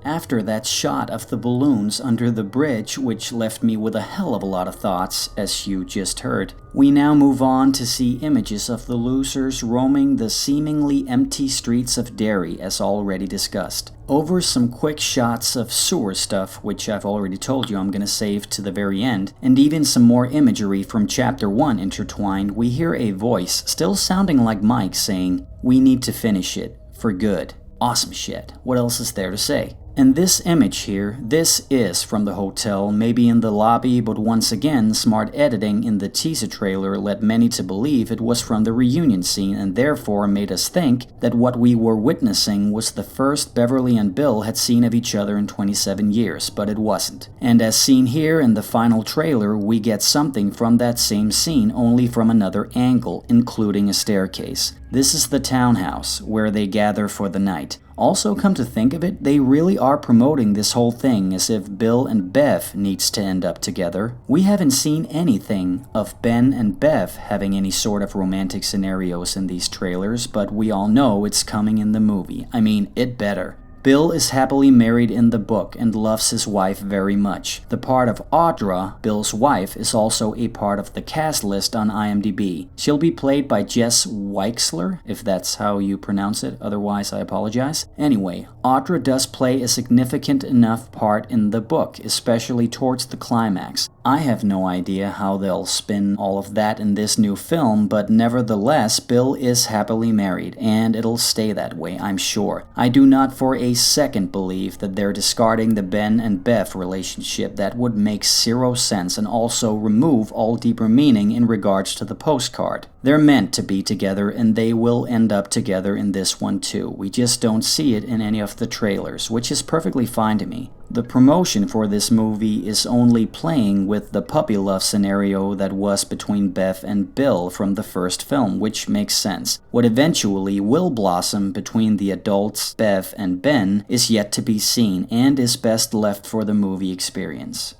After that shot of the balloons under the bridge, which left me with a hell of a lot of thoughts, as you just heard, we now move on to see images of the losers roaming the seemingly empty streets of Derry, as already discussed. Over some quick shots of sewer stuff, which I've already told you I'm gonna save to the very end, and even some more imagery from Chapter 1 intertwined, we hear a voice, still sounding like Mike, saying, "We need to finish it. For good." Awesome shit. What else is there to say? And this image here, this is from the hotel, maybe in the lobby, but once again, smart editing in the teaser trailer led many to believe it was from the reunion scene and therefore made us think that what we were witnessing was the first Beverly and Bill had seen of each other in 27 years, but it wasn't. And as seen here in the final trailer, we get something from that same scene, only from another angle, including a staircase. This is the townhouse, where they gather for the night. Also, come to think of it, they really are promoting this whole thing as if Bill and Bev needs to end up together. We haven't seen anything of Ben and Bev having any sort of romantic scenarios in these trailers, but we all know it's coming in the movie. I mean, it better. Bill is happily married in the book and loves his wife very much. The part of Audra, Bill's wife, is also a part of the cast list on IMDb. She'll be played by Jess Weixler, if that's how you pronounce it, otherwise I apologize. Anyway, Audra does play a significant enough part in the book, especially towards the climax. I have no idea how they'll spin all of that in this new film, but nevertheless, Bill is happily married, and it'll stay that way, I'm sure. I do not for a second believe that they're discarding the Ben and Bev relationship. That would make zero sense and also remove all deeper meaning in regards to the postcard. They're meant to be together and they will end up together in this one too. We just don't see it in any of the trailers, which is perfectly fine to me. The promotion for this movie is only playing with the puppy love scenario that was between Bev and Bill from the first film, which makes sense. What eventually will blossom between the adults, Bev and Ben, is yet to be seen and is best left for the movie experience.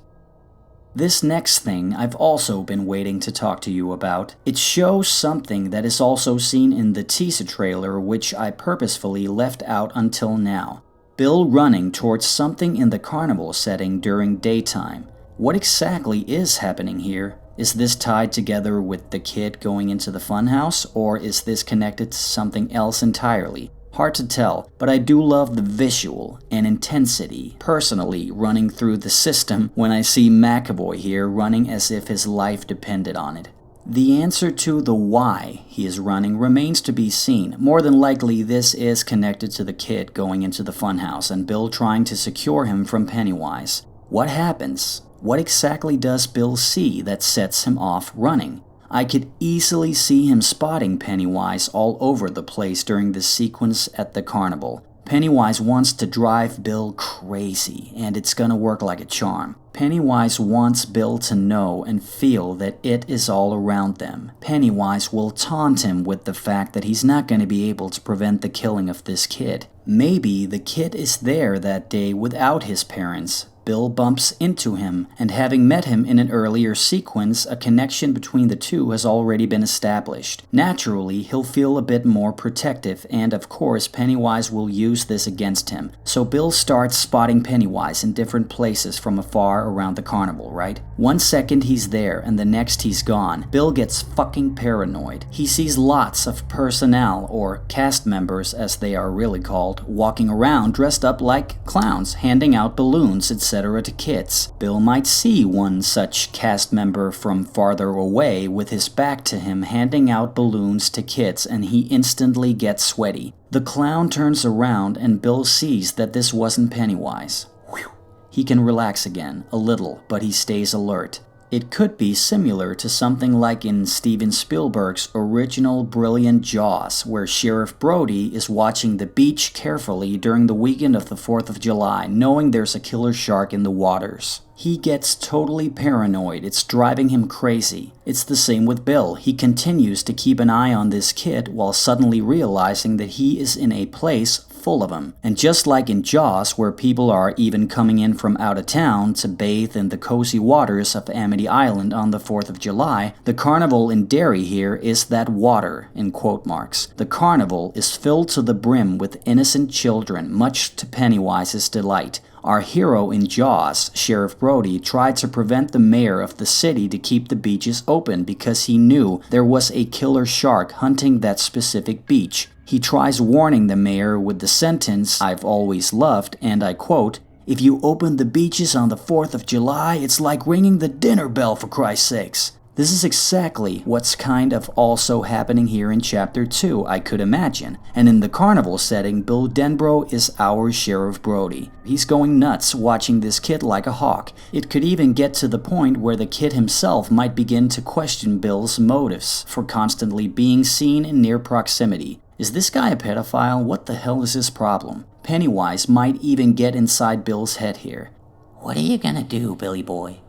This next thing I've also been waiting to talk to you about. It shows something that is also seen in the teaser trailer, which I purposefully left out until now. Bill running towards something in the carnival setting during daytime. What exactly is happening here? Is this tied together with the kid going into the funhouse, or is this connected to something else entirely? Hard to tell, but I do love the visual and intensity personally running through the system when I see McAvoy here running as if his life depended on it. The answer to the why he is running remains to be seen. More than likely, this is connected to the kid going into the funhouse and Bill trying to secure him from Pennywise. What happens? What exactly does Bill see that sets him off running? I could easily see him spotting Pennywise all over the place during the sequence at the carnival. Pennywise wants to drive Bill crazy, and it's gonna work like a charm. Pennywise wants Bill to know and feel that it is all around them. Pennywise will taunt him with the fact that he's not gonna be able to prevent the killing of this kid. Maybe the kid is there that day without his parents. Bill bumps into him, and having met him in an earlier sequence, a connection between the two has already been established. Naturally, he'll feel a bit more protective, and of course Pennywise will use this against him. So Bill starts spotting Pennywise in different places from afar around the carnival, right? 1 second he's there, and the next he's gone. Bill gets fucking paranoid. He sees lots of personnel, or cast members as they are really called, walking around dressed up like clowns, handing out balloons, etc. to kids. Bill might see one such cast member from farther away with his back to him handing out balloons to kids, and he instantly gets sweaty. The clown turns around and Bill sees that this wasn't Pennywise. Whew. He can relax again, a little, but he stays alert. It could be similar to something like in Steven Spielberg's original brilliant Jaws, where Sheriff Brody is watching the beach carefully during the weekend of the 4th of July, knowing there's a killer shark in the waters. He gets totally paranoid, it's driving him crazy. It's the same with Bill. He continues to keep an eye on this kid while suddenly realizing that he is in a place full of them. And just like in Jaws, where people are even coming in from out of town to bathe in the cozy waters of Amity Island on the 4th of July, the carnival in Derry here is that water, in quote marks. The carnival is filled to the brim with innocent children, much to Pennywise's delight. Our hero in Jaws, Sheriff Brody, tried to prevent the mayor of the city to keep the beaches open because he knew there was a killer shark hunting that specific beach. He tries warning the mayor with the sentence I've always loved, and I quote, "If you open the beaches on the 4th of July, it's like ringing the dinner bell, for Christ's sakes." This is exactly what's kind of also happening here in Chapter 2, I could imagine. And in the carnival setting, Bill Denbrough is our Sheriff Brody. He's going nuts watching this kid like a hawk. It could even get to the point where the kid himself might begin to question Bill's motives for constantly being seen in near proximity. Is this guy a pedophile? What the hell is his problem? Pennywise might even get inside Bill's head here. What are you gonna do, Billy boy?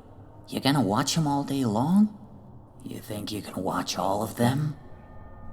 You gonna watch him all day long? You think you can watch all of them?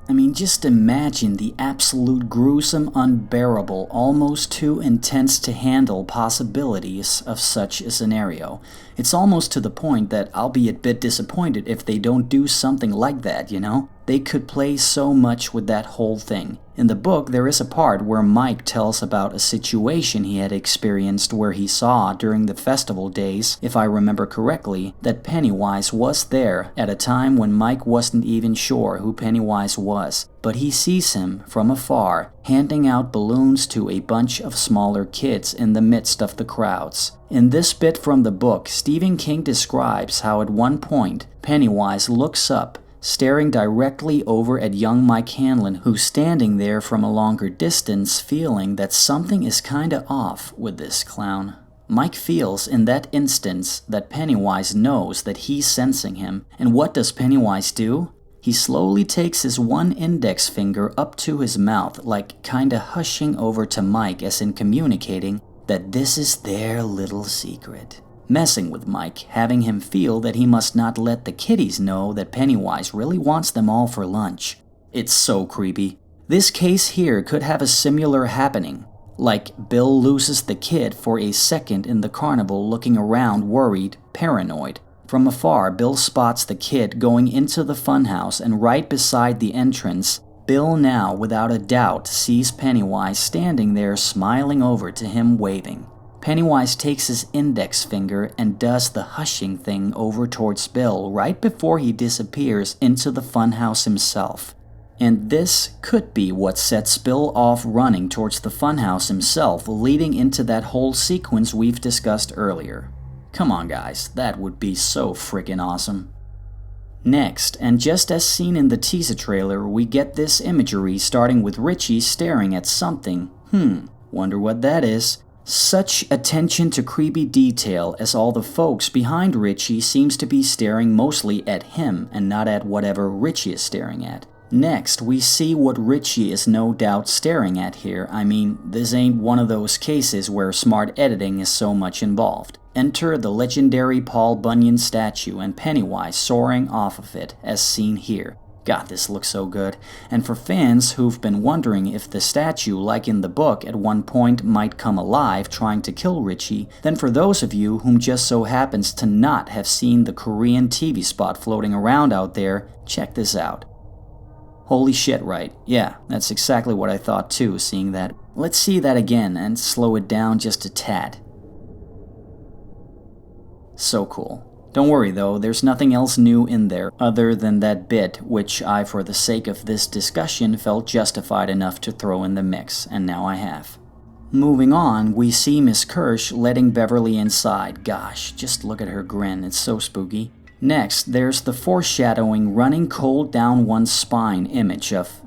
I mean, just imagine the absolute gruesome, unbearable, almost too intense to handle possibilities of such a scenario. It's almost to the point that I'll be a bit disappointed if they don't do something like that, you know? They could play so much with that whole thing. In the book, there is a part where Mike tells about a situation he had experienced where he saw during the festival days, if I remember correctly, that Pennywise was there at a time when Mike wasn't even sure who Pennywise was. But he sees him from afar, handing out balloons to a bunch of smaller kids in the midst of the crowds. In this bit from the book, Stephen King describes how at one point, Pennywise looks up, staring directly over at young Mike Hanlon, who's standing there from a longer distance, feeling that something is kinda off with this clown. Mike feels in that instance that Pennywise knows that he's sensing him, and what does Pennywise do? He slowly takes his one index finger up to his mouth, like kinda hushing over to Mike as in communicating that this is their little secret. Messing with Mike, having him feel that he must not let the kiddies know that Pennywise really wants them all for lunch. It's so creepy. This case here could have a similar happening. Like Bill loses the kid for a second in the carnival looking around worried, paranoid. From afar, Bill spots the kid going into the funhouse, and right beside the entrance, Bill now without a doubt sees Pennywise standing there smiling over to him waving. Pennywise takes his index finger and does the hushing thing over towards Bill right before he disappears into the funhouse himself. And this could be what sets Bill off running towards the funhouse himself, leading into that whole sequence we've discussed earlier. Come on guys, that would be so freaking awesome. Next, and just as seen in the teaser trailer, we get this imagery starting with Richie staring at something. Wonder what that is. Such attention to creepy detail as all the folks behind Richie seems to be staring mostly at him and not at whatever Richie is staring at. Next, we see what Richie is no doubt staring at here. I mean, this ain't one of those cases where smart editing is so much involved. Enter the legendary Paul Bunyan statue and Pennywise soaring off of it, as seen here. God, this looks so good. And for fans who've been wondering if the statue, like in the book, at one point might come alive trying to kill Richie, then for those of you whom just so happens to not have seen the Korean TV spot floating around out there, check this out. Holy shit, right? Yeah, that's exactly what I thought too, seeing that. Let's see that again and slow it down just a tad. So cool. Don't worry though, there's nothing else new in there other than that bit which I, for the sake of this discussion, felt justified enough to throw in the mix, and now I have. Moving on, we see Miss Kirsch letting Beverly inside. Gosh, just look at her grin, it's so spooky. Next, there's the foreshadowing running cold down one's spine image of,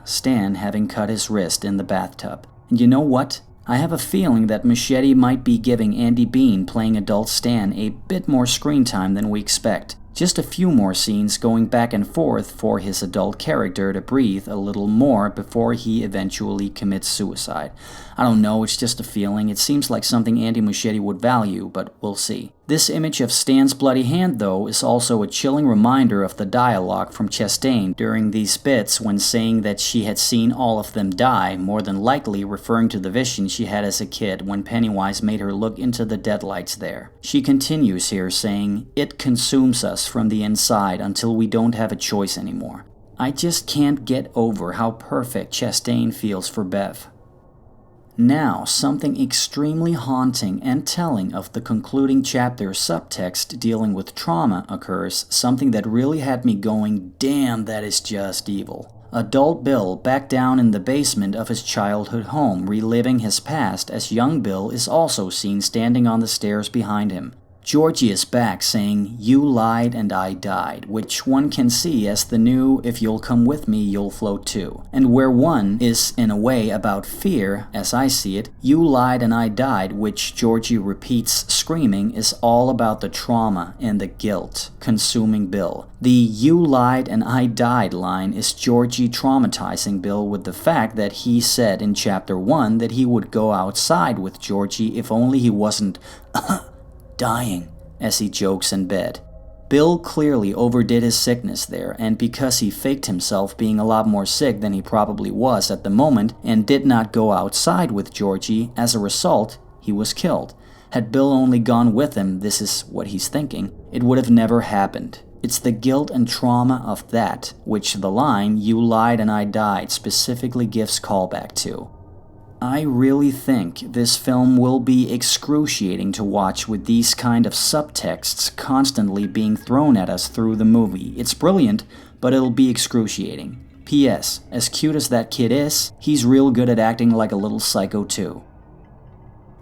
Stan having cut his wrist in the bathtub. And you know what? I have a feeling that Machete might be giving Andy Bean playing adult Stan a bit more screen time than we expect. Just a few more scenes going back and forth for his adult character to breathe a little more before he eventually commits suicide. I don't know, it's just a feeling. It seems like something Andy Muschietti would value, but we'll see. This image of Stan's bloody hand, though, is also a chilling reminder of the dialogue from Chastain during these bits when saying that she had seen all of them die, more than likely referring to the vision she had as a kid when Pennywise made her look into the deadlights there. She continues here saying, "It consumes us from the inside until we don't have a choice anymore." I just can't get over how perfect Chastain feels for Bev. Now, something extremely haunting and telling of the concluding chapter's subtext dealing with trauma occurs, something that really had me going, damn, that is just evil. Adult Bill back down in the basement of his childhood home, reliving his past as young Bill is also seen standing on the stairs behind him. Georgie is back saying, "You lied and I died," which one can see as the new "if you'll come with me, you'll float too." And where one is in a way about fear, as I see it, "You lied and I died," which Georgie repeats screaming, is all about the trauma and the guilt consuming Bill. The "you lied and I died" line is Georgie traumatizing Bill with the fact that he said in chapter 1 that he would go outside with Georgie if only he wasn't dying, as he jokes in bed. Bill clearly overdid his sickness there, and because he faked himself being a lot more sick than he probably was at the moment and did not go outside with Georgie, as a result, he was killed. Had Bill only gone with him, this is what he's thinking, it would have never happened. It's the guilt and trauma of that, which the line, "You lied and I died," specifically gives callback to. I really think this film will be excruciating to watch with these kind of subtexts constantly being thrown at us through the movie. It's brilliant, but it'll be excruciating. P.S. As cute as that kid is, he's real good at acting like a little psycho too.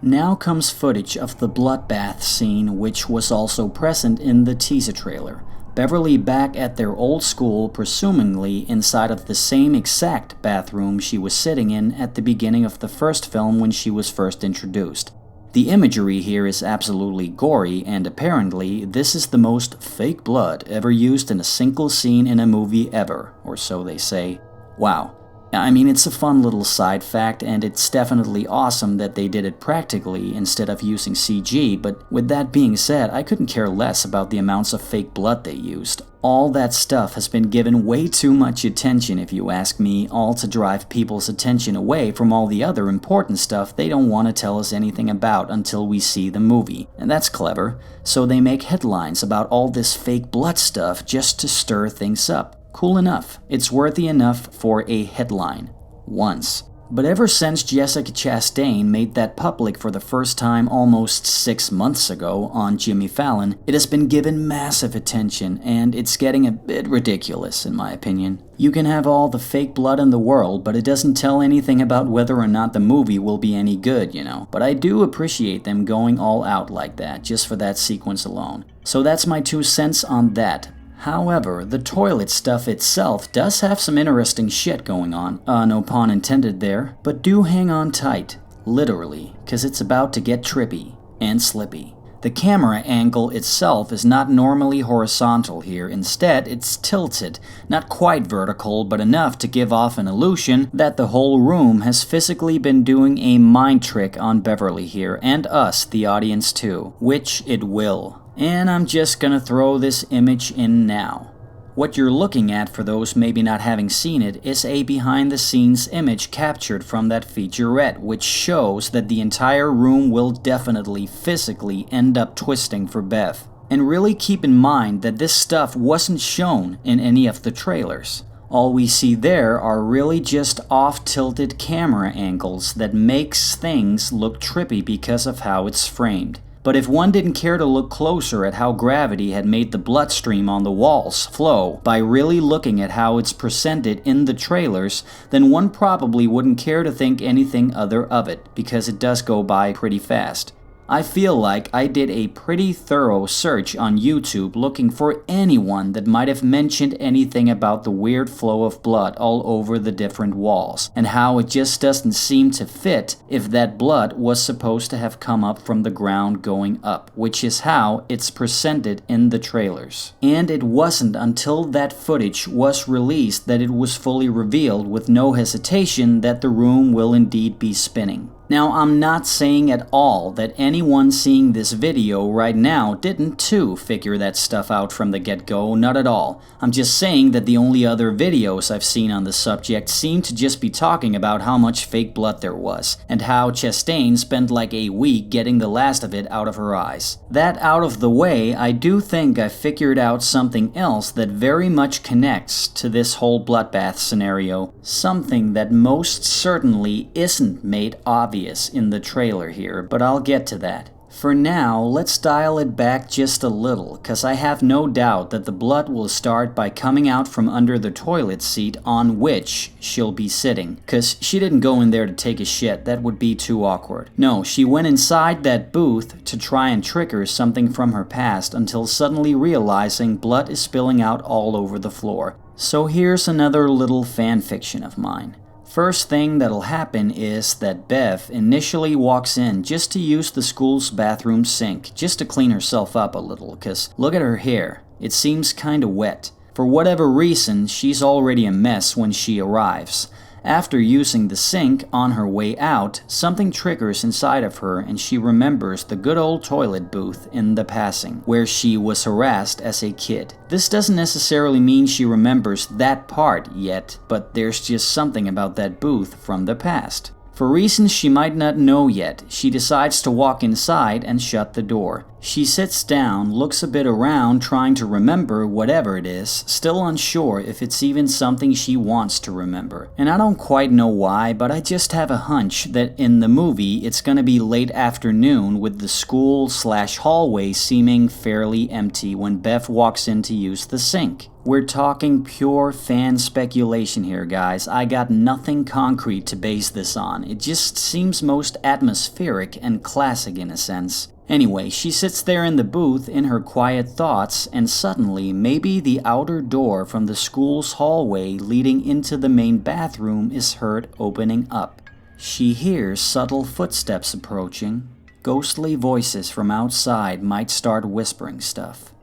Now comes footage of the bloodbath scene, which was also present in the teaser trailer. Beverly back at their old school, presumably inside of the same exact bathroom she was sitting in at the beginning of the first film when she was first introduced. The imagery here is absolutely gory, and apparently this is the most fake blood ever used in a single scene in a movie ever, or so they say. Wow. I mean, it's a fun little side fact, and it's definitely awesome that they did it practically instead of using CG, but with that being said, I couldn't care less about the amounts of fake blood they used. All that stuff has been given way too much attention, if you ask me, all to drive people's attention away from all the other important stuff they don't want to tell us anything about until we see the movie. And that's clever, so they make headlines about all this fake blood stuff just to stir things up. Cool enough. It's worthy enough for a headline. Once. But ever since Jessica Chastain made that public for the first time almost 6 months ago on Jimmy Fallon, it has been given massive attention, and it's getting a bit ridiculous in my opinion. You can have all the fake blood in the world, but it doesn't tell anything about whether or not the movie will be any good, you know. But I do appreciate them going all out like that, just for that sequence alone. So that's my 2 cents on that. However, the toilet stuff itself does have some interesting shit going on, no pun intended there, but do hang on tight, literally, cause it's about to get trippy and slippy. The camera angle itself is not normally horizontal here, instead it's tilted, not quite vertical but enough to give off an illusion that the whole room has physically been doing a mind trick on Beverly here, and us, the audience too, which it will. And I'm just gonna throw this image in now. What you're looking at, for those maybe not having seen it, is a behind-the-scenes image captured from that featurette, which shows that the entire room will definitely physically end up twisting for Bev. And really keep in mind that this stuff wasn't shown in any of the trailers. All we see there are really just off-tilted camera angles that makes things look trippy because of how it's framed. But if one didn't care to look closer at how gravity had made the bloodstream on the walls flow by really looking at how it's presented in the trailers, then one probably wouldn't care to think anything other of it, because it does go by pretty fast. I feel like I did a pretty thorough search on YouTube looking for anyone that might have mentioned anything about the weird flow of blood all over the different walls, and how it just doesn't seem to fit if that blood was supposed to have come up from the ground going up, which is how it's presented in the trailers. And it wasn't until that footage was released that it was fully revealed with no hesitation that the room will indeed be spinning. Now, I'm not saying at all that anyone seeing this video right now didn't too figure that stuff out from the get-go, not at all. I'm just saying that the only other videos I've seen on the subject seem to just be talking about how much fake blood there was, and how Chastain spent like a week getting the last of it out of her eyes. That out of the way, I do think I figured out something else that very much connects to this whole bloodbath scenario, something that most certainly isn't made obvious in the trailer here, but I'll get to that. For now, let's dial it back just a little, cause I have no doubt that the blood will start by coming out from under the toilet seat on which she'll be sitting, cause she didn't go in there to take a shit, that would be too awkward. No, she went inside that booth to try and trigger something from her past until suddenly realizing blood is spilling out all over the floor. So here's another little fan fiction of mine. First thing that'll happen is that Bev initially walks in just to use the school's bathroom sink, just to clean herself up a little, cause look at her hair, it seems kinda wet. For whatever reason, she's already a mess when she arrives. After using the sink on her way out, something triggers inside of her and she remembers the good old toilet booth in The Passing, where she was harassed as a kid. This doesn't necessarily mean she remembers that part yet, but there's just something about that booth from the past. For reasons she might not know yet, she decides to walk inside and shut the door. She sits down, looks a bit around trying to remember whatever it is, still unsure if it's even something she wants to remember. And I don't quite know why, but I just have a hunch that in the movie it's gonna be late afternoon with the school/hallway seeming fairly empty when Bev walks in to use the sink. We're talking pure fan speculation here, guys. I got nothing concrete to base this on. It just seems most atmospheric and classic in a sense. Anyway, she sits there in the booth in her quiet thoughts, and suddenly maybe the outer door from the school's hallway leading into the main bathroom is heard opening up. She hears subtle footsteps approaching. Ghostly voices from outside might start whispering stuff.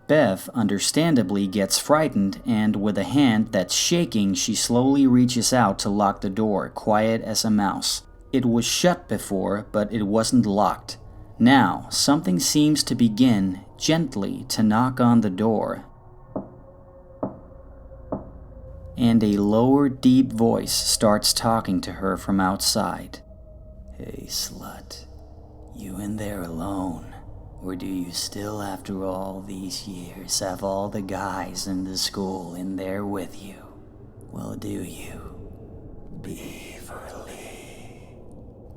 Bev understandably gets frightened, and with a hand that's shaking, she slowly reaches out to lock the door, quiet as a mouse. It was shut before, but it wasn't locked. Now, something seems to begin, gently, to knock on the door. And a lower, deep voice starts talking to her from outside. "Hey, slut, you in there alone? Or do you still, after all these years, have all the guys in the school in there with you? Well, do you? Beverly."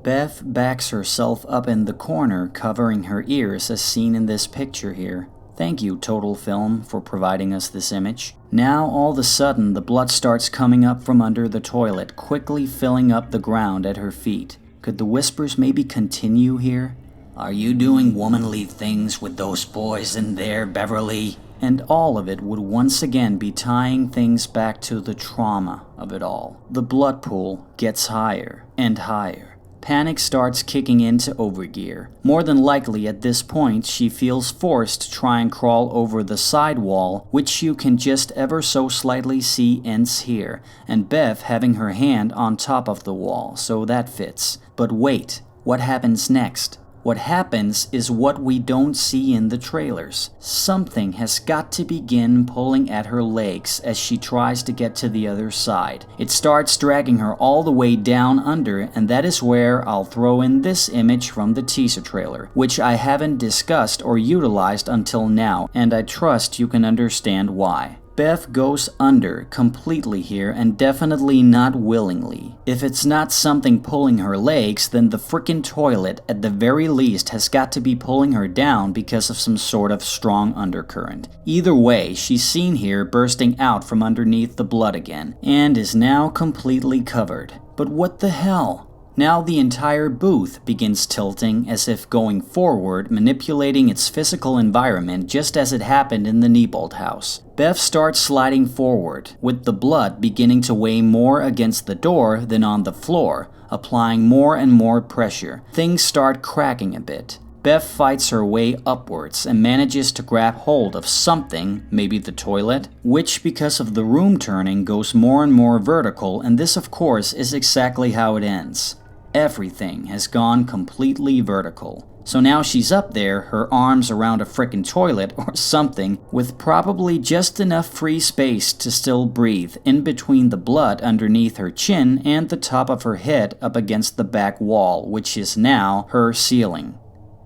Bev backs herself up in the corner, covering her ears as seen in this picture here. Thank you, Total Film, for providing us this image. Now, all of a sudden, the blood starts coming up from under the toilet, quickly filling up the ground at her feet. Could the whispers maybe continue here? "Are you doing womanly things with those boys in there, Beverly?" And all of it would once again be tying things back to the trauma of it all. The blood pool gets higher and higher. Panic starts kicking into overgear. More than likely at this point, she feels forced to try and crawl over the side wall, which you can just ever so slightly see ends here, and Bev having her hand on top of the wall, so that fits. But wait, what happens next? What happens is what we don't see in the trailers. Something has got to begin pulling at her legs as she tries to get to the other side. It starts dragging her all the way down under, and that is where I'll throw in this image from the teaser trailer, which I haven't discussed or utilized until now, and I trust you can understand why. Bev goes under completely here, and definitely not willingly. If it's not something pulling her legs, then the frickin' toilet at the very least has got to be pulling her down because of some sort of strong undercurrent. Either way, she's seen here bursting out from underneath the blood again, and is now completely covered. But what the hell? Now the entire booth begins tilting as if going forward, manipulating its physical environment just as it happened in the Neibolt house. Bev starts sliding forward, with the blood beginning to weigh more against the door than on the floor, applying more and more pressure. Things start cracking a bit. Bev fights her way upwards and manages to grab hold of something, maybe the toilet, which because of the room turning goes more and more vertical, and this of course is exactly how it ends. Everything has gone completely vertical. So now she's up there, her arms around a frickin' toilet or something, with probably just enough free space to still breathe in between the blood underneath her chin and the top of her head up against the back wall, which is now her ceiling.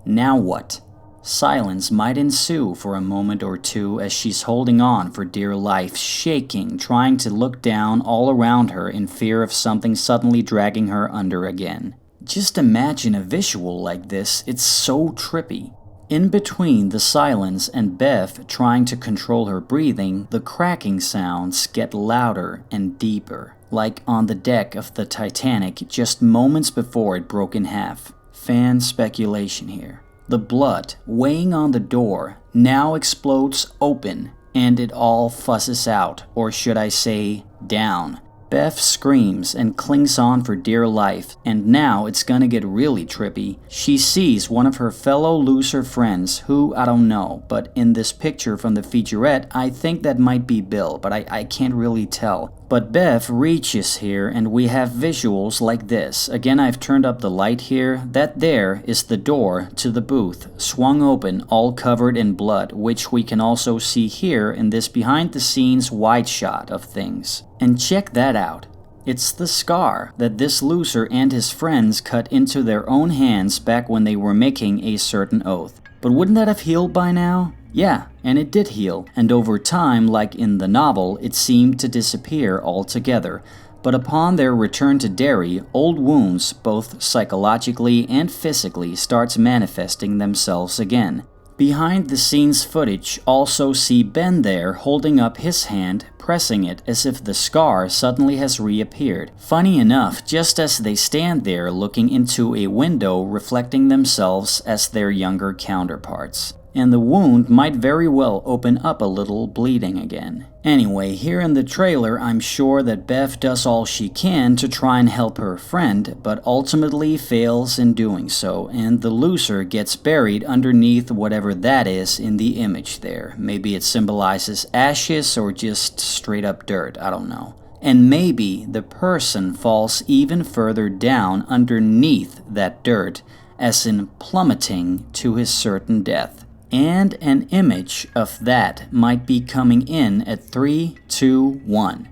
Now what? Silence might ensue for a moment or two as she's holding on for dear life, shaking, trying to look down all around her in fear of something suddenly dragging her under again. Just imagine a visual like this, it's so trippy. In between the silence and Bev trying to control her breathing, the cracking sounds get louder and deeper, like on the deck of the Titanic just moments before it broke in half. Fan speculation here. The blood weighing on the door now explodes open and it all fusses out, or should I say, down. Bev screams and clings on for dear life, and now it's gonna get really trippy. She sees one of her fellow loser friends who, I don't know, but in this picture from the featurette, I think that might be Bill, but I can't really tell. But Bev reaches here and we have visuals like this. Again, I've turned up the light here. That there is the door to the booth, swung open, all covered in blood, which we can also see here in this behind-the-scenes wide shot of things. And check that out. It's the scar that this loser and his friends cut into their own hands back when they were making a certain oath. But wouldn't that have healed by now? Yeah, and it did heal, and over time, like in the novel, it seemed to disappear altogether. But upon their return to Derry, old wounds, both psychologically and physically, starts manifesting themselves again. Behind the scenes footage also see Ben there holding up his hand, pressing it as if the scar suddenly has reappeared. Funny enough, just as they stand there looking into a window reflecting themselves as their younger counterparts. And the wound might very well open up a little, bleeding again. Anyway, here in the trailer, I'm sure that Bev does all she can to try and help her friend, but ultimately fails in doing so, and the loser gets buried underneath whatever that is in the image there. Maybe it symbolizes ashes or just straight up dirt, I don't know. And maybe the person falls even further down underneath that dirt, as in plummeting to his certain death. And an image of that might be coming in at 3, 2, 1.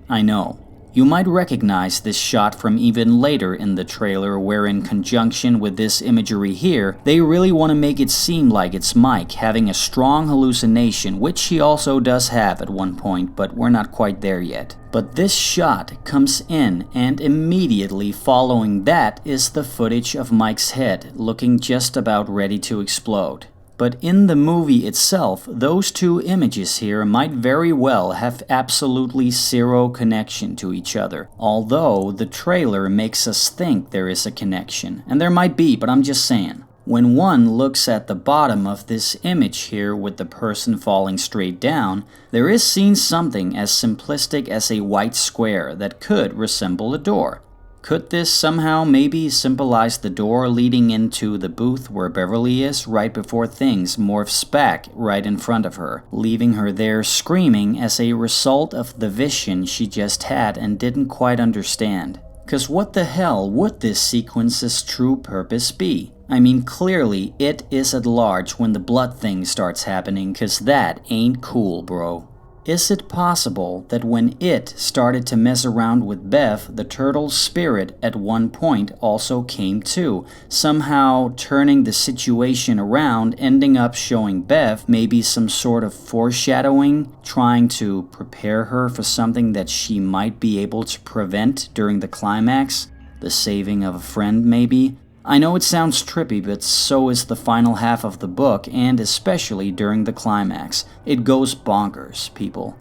I know. You might recognize this shot from even later in the trailer, where in conjunction with this imagery here, they really want to make it seem like it's Mike having a strong hallucination, which he also does have at one point, but we're not quite there yet. But this shot comes in, and immediately following that is the footage of Mike's head, looking just about ready to explode. But in the movie itself, those two images here might very well have absolutely zero connection to each other, although the trailer makes us think there is a connection. And there might be, but I'm just saying. When one looks at the bottom of this image here with the person falling straight down, there is seen something as simplistic as a white square that could resemble a door. Could this somehow maybe symbolize the door leading into the booth where Beverly is right before things morphs back right in front of her, leaving her there screaming as a result of the vision she just had and didn't quite understand? 'Cause what the hell would this sequence's true purpose be? I mean, clearly it is at large when the blood thing starts happening, 'cause that ain't cool, bro. Is it possible that when it started to mess around with Bev, the turtle's spirit at one point also came too, somehow turning the situation around, ending up showing Bev maybe some sort of foreshadowing, trying to prepare her for something that she might be able to prevent during the climax? The saving of a friend, maybe? I know it sounds trippy, but so is the final half of the book, and especially during the climax. It goes bonkers, people.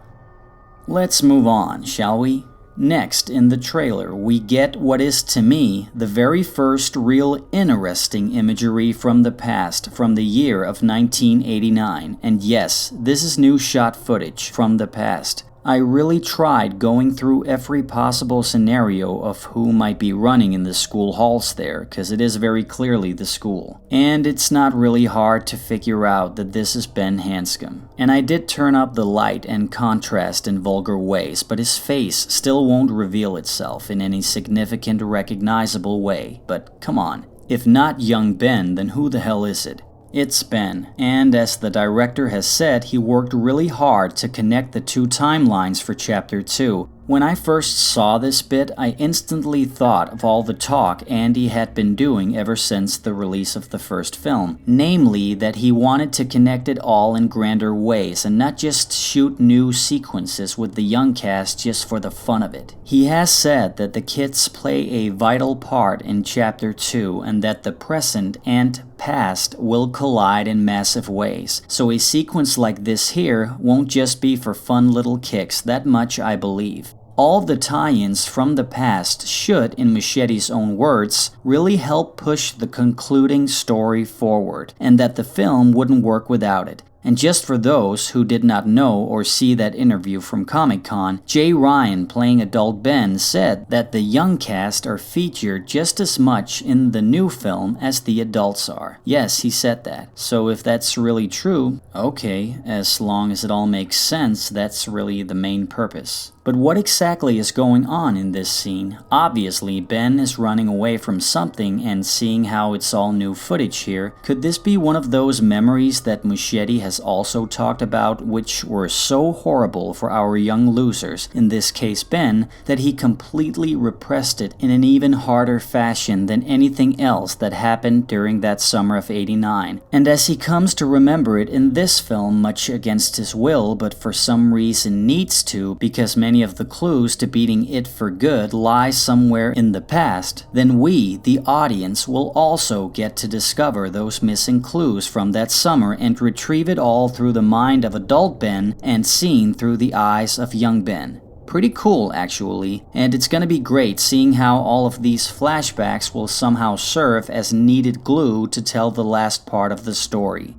Let's move on, shall we? Next, in the trailer, we get what is, to me, the very first real interesting imagery from the past, from the year of 1989. And yes, this is new shot footage from the past. I really tried going through every possible scenario of who might be running in the school halls there, because it is very clearly the school. And it's not really hard to figure out that this is Ben Hanscom. And I did turn up the light and contrast in vulgar ways, but his face still won't reveal itself in any significant recognizable way. But come on, if not young Ben, then who the hell is it? It's Ben, and as the director has said, he worked really hard to connect the two timelines for Chapter 2. When I first saw this bit, I instantly thought of all the talk Andy had been doing ever since the release of the first film. Namely, that he wanted to connect it all in grander ways and not just shoot new sequences with the young cast just for the fun of it. He has said that the kids play a vital part in Chapter 2 and that the present and past will collide in massive ways. So a sequence like this here won't just be for fun little kicks, that much I believe. All the tie-ins from the past should, in Machete's own words, really help push the concluding story forward, and that the film wouldn't work without it. And just for those who did not know or see that interview from Comic-Con, Jay Ryan, playing adult Ben, said that the young cast are featured just as much in the new film as the adults are. Yes, he said that. So if that's really true, okay, as long as it all makes sense, that's really the main purpose. But what exactly is going on in this scene? Obviously, Ben is running away from something and seeing how it's all new footage here. Could this be one of those memories that Muschietti has also talked about, which were so horrible for our young losers, in this case Ben, that he completely repressed it in an even harder fashion than anything else that happened during that summer of '89. And as he comes to remember it in this film, much against his will, but for some reason needs to, because many of the clues to beating it for good lie somewhere in the past, then we, the audience, will also get to discover those missing clues from that summer and retrieve it all through the mind of adult Ben and seen through the eyes of young Ben. Pretty cool, actually, and it's gonna be great seeing how all of these flashbacks will somehow serve as needed glue to tell the last part of the story.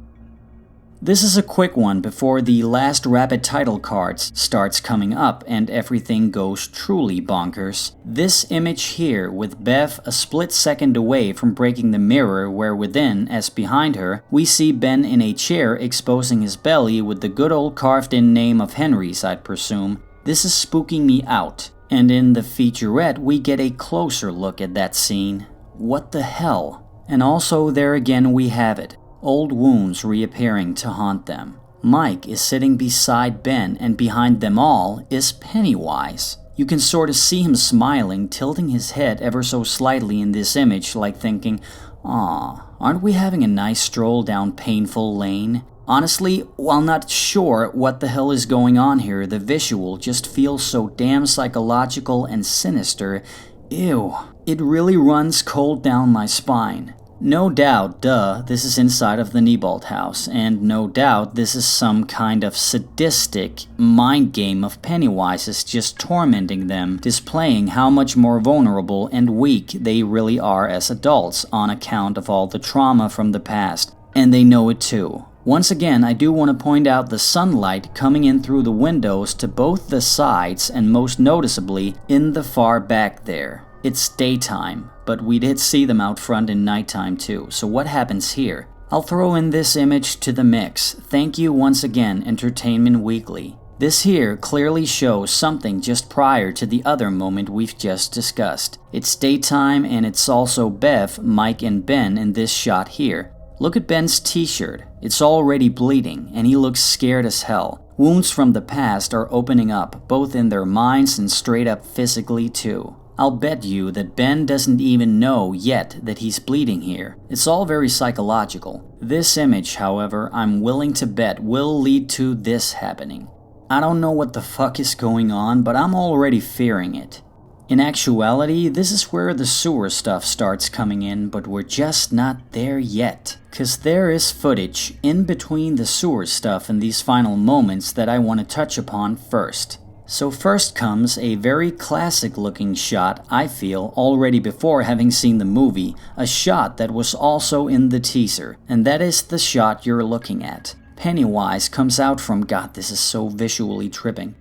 This is a quick one before the last rapid title cards starts coming up and everything goes truly bonkers. This image here with Bev a split second away from breaking the mirror, where within, as behind her, we see Ben in a chair exposing his belly with the good old carved in name of Henry's, I'd presume. This is spooking me out. And in the featurette we get a closer look at that scene. What the hell? And also there again we have it. Old wounds reappearing to haunt them. Mike is sitting beside Ben, and behind them all is Pennywise. You can sort of see him smiling, tilting his head ever so slightly in this image, like thinking, "Aw, aren't we having a nice stroll down painful lane?" Honestly, while not sure what the hell is going on here, the visual just feels so damn psychological and sinister. Ew, it really runs cold down my spine. No doubt, this is inside of the Neibolt house, and no doubt this is some kind of sadistic mind game of Pennywise's just tormenting them, displaying how much more vulnerable and weak they really are as adults on account of all the trauma from the past, and they know it too. Once again, I do want to point out the sunlight coming in through the windows to both the sides and most noticeably in the far back there. It's daytime, but we did see them out front in nighttime too, so what happens here? I'll throw in this image to the mix. Thank you once again, Entertainment Weekly. This here clearly shows something just prior to the other moment we've just discussed. It's daytime and it's also Bev, Mike, and Ben in this shot here. Look at Ben's t-shirt. It's already bleeding and he looks scared as hell. Wounds from the past are opening up, both in their minds and straight up physically too. I'll bet you that Ben doesn't even know yet that he's bleeding here. It's all very psychological. This image, however, I'm willing to bet will lead to this happening. I don't know what the fuck is going on, but I'm already fearing it. In actuality, this is where the sewer stuff starts coming in, but we're just not there yet. 'Cause there is footage in between the sewer stuff and these final moments that I want to touch upon first. So first comes a very classic-looking shot, I feel, already before having seen the movie, a shot that was also in the teaser, and that is the shot you're looking at. Pennywise comes out from, God, this is so visually tripping.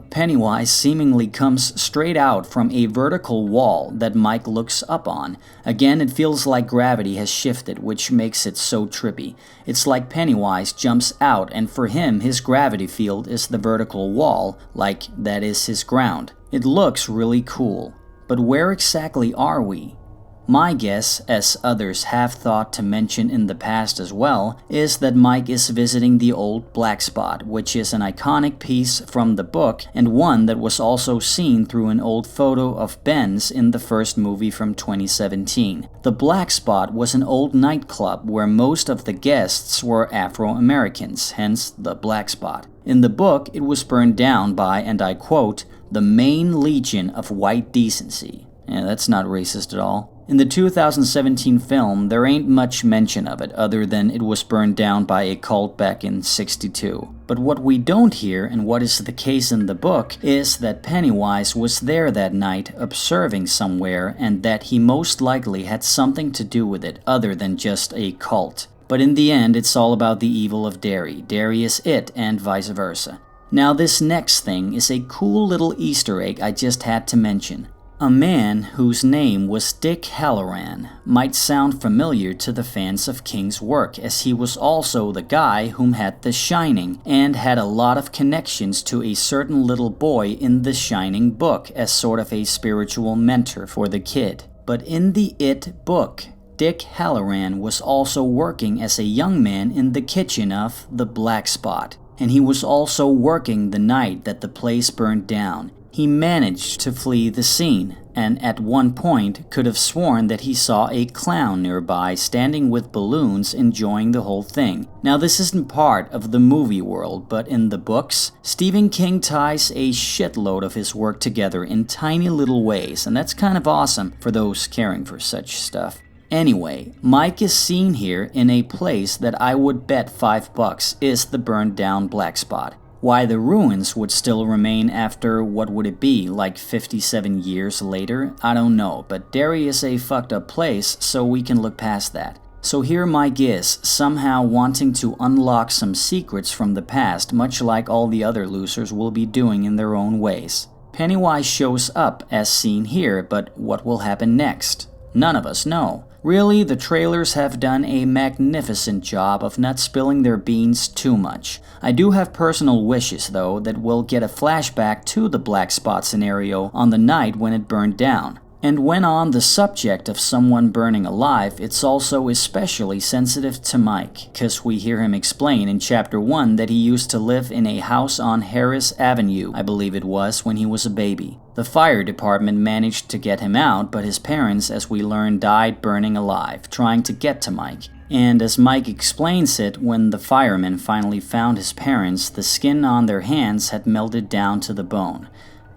Pennywise seemingly comes straight out from a vertical wall that Mike looks up on. Again, it feels like gravity has shifted, which makes it so trippy. It's like Pennywise jumps out, and for him, his gravity field is the vertical wall, like that is his ground. It looks really cool. But where exactly are we? My guess, as others have thought to mention in the past as well, is that Mike is visiting the old black spot, which is an iconic piece from the book and one that was also seen through an old photo of Ben's in the first movie from 2017. The black spot was an old nightclub where most of the guests were Afro-Americans, hence the black spot. In the book, it was burned down by, and I quote, "the main legion of white decency." Yeah, that's not racist at all. In the 2017 film, there ain't much mention of it other than it was burned down by a cult back in '62. But what we don't hear, and what is the case in the book, is that Pennywise was there that night observing somewhere and that he most likely had something to do with it other than just a cult. But in the end, it's all about the evil of Derry. Derry is it, and vice versa. Now this next thing is a cool little Easter egg I just had to mention. A man whose name was Dick Halloran might sound familiar to the fans of King's work, as he was also the guy whom had The Shining and had a lot of connections to a certain little boy in the Shining book as sort of a spiritual mentor for the kid. But in the It book, Dick Halloran was also working as a young man in the kitchen of the Black Spot, and he was also working the night that the place burned down. He managed to flee the scene, and at one point could have sworn that he saw a clown nearby standing with balloons enjoying the whole thing. Now this isn't part of the movie world, but in the books, Stephen King ties a shitload of his work together in tiny little ways, and that's kind of awesome for those caring for such stuff. Anyway, Mike is seen here in a place that I would bet $5 is the burned down black spot. Why the ruins would still remain after, what would it be, like 57 years later? I don't know, but Derry is a fucked up place, so we can look past that. So here Mike is, somehow wanting to unlock some secrets from the past, much like all the other losers will be doing in their own ways. Pennywise shows up as seen here, but what will happen next? None of us know. Really, the trailers have done a magnificent job of not spilling their beans too much. I do have personal wishes, though, that we'll get a flashback to the black spot scenario on the night when it burned down. And when on the subject of someone burning alive, it's also especially sensitive to Mike, cause we hear him explain in Chapter 1 that he used to live in a house on Harris Avenue, I believe it was, when he was a baby. The fire department managed to get him out, but his parents, as we learn, died burning alive, trying to get to Mike. And as Mike explains it, when the firemen finally found his parents, the skin on their hands had melted down to the bone.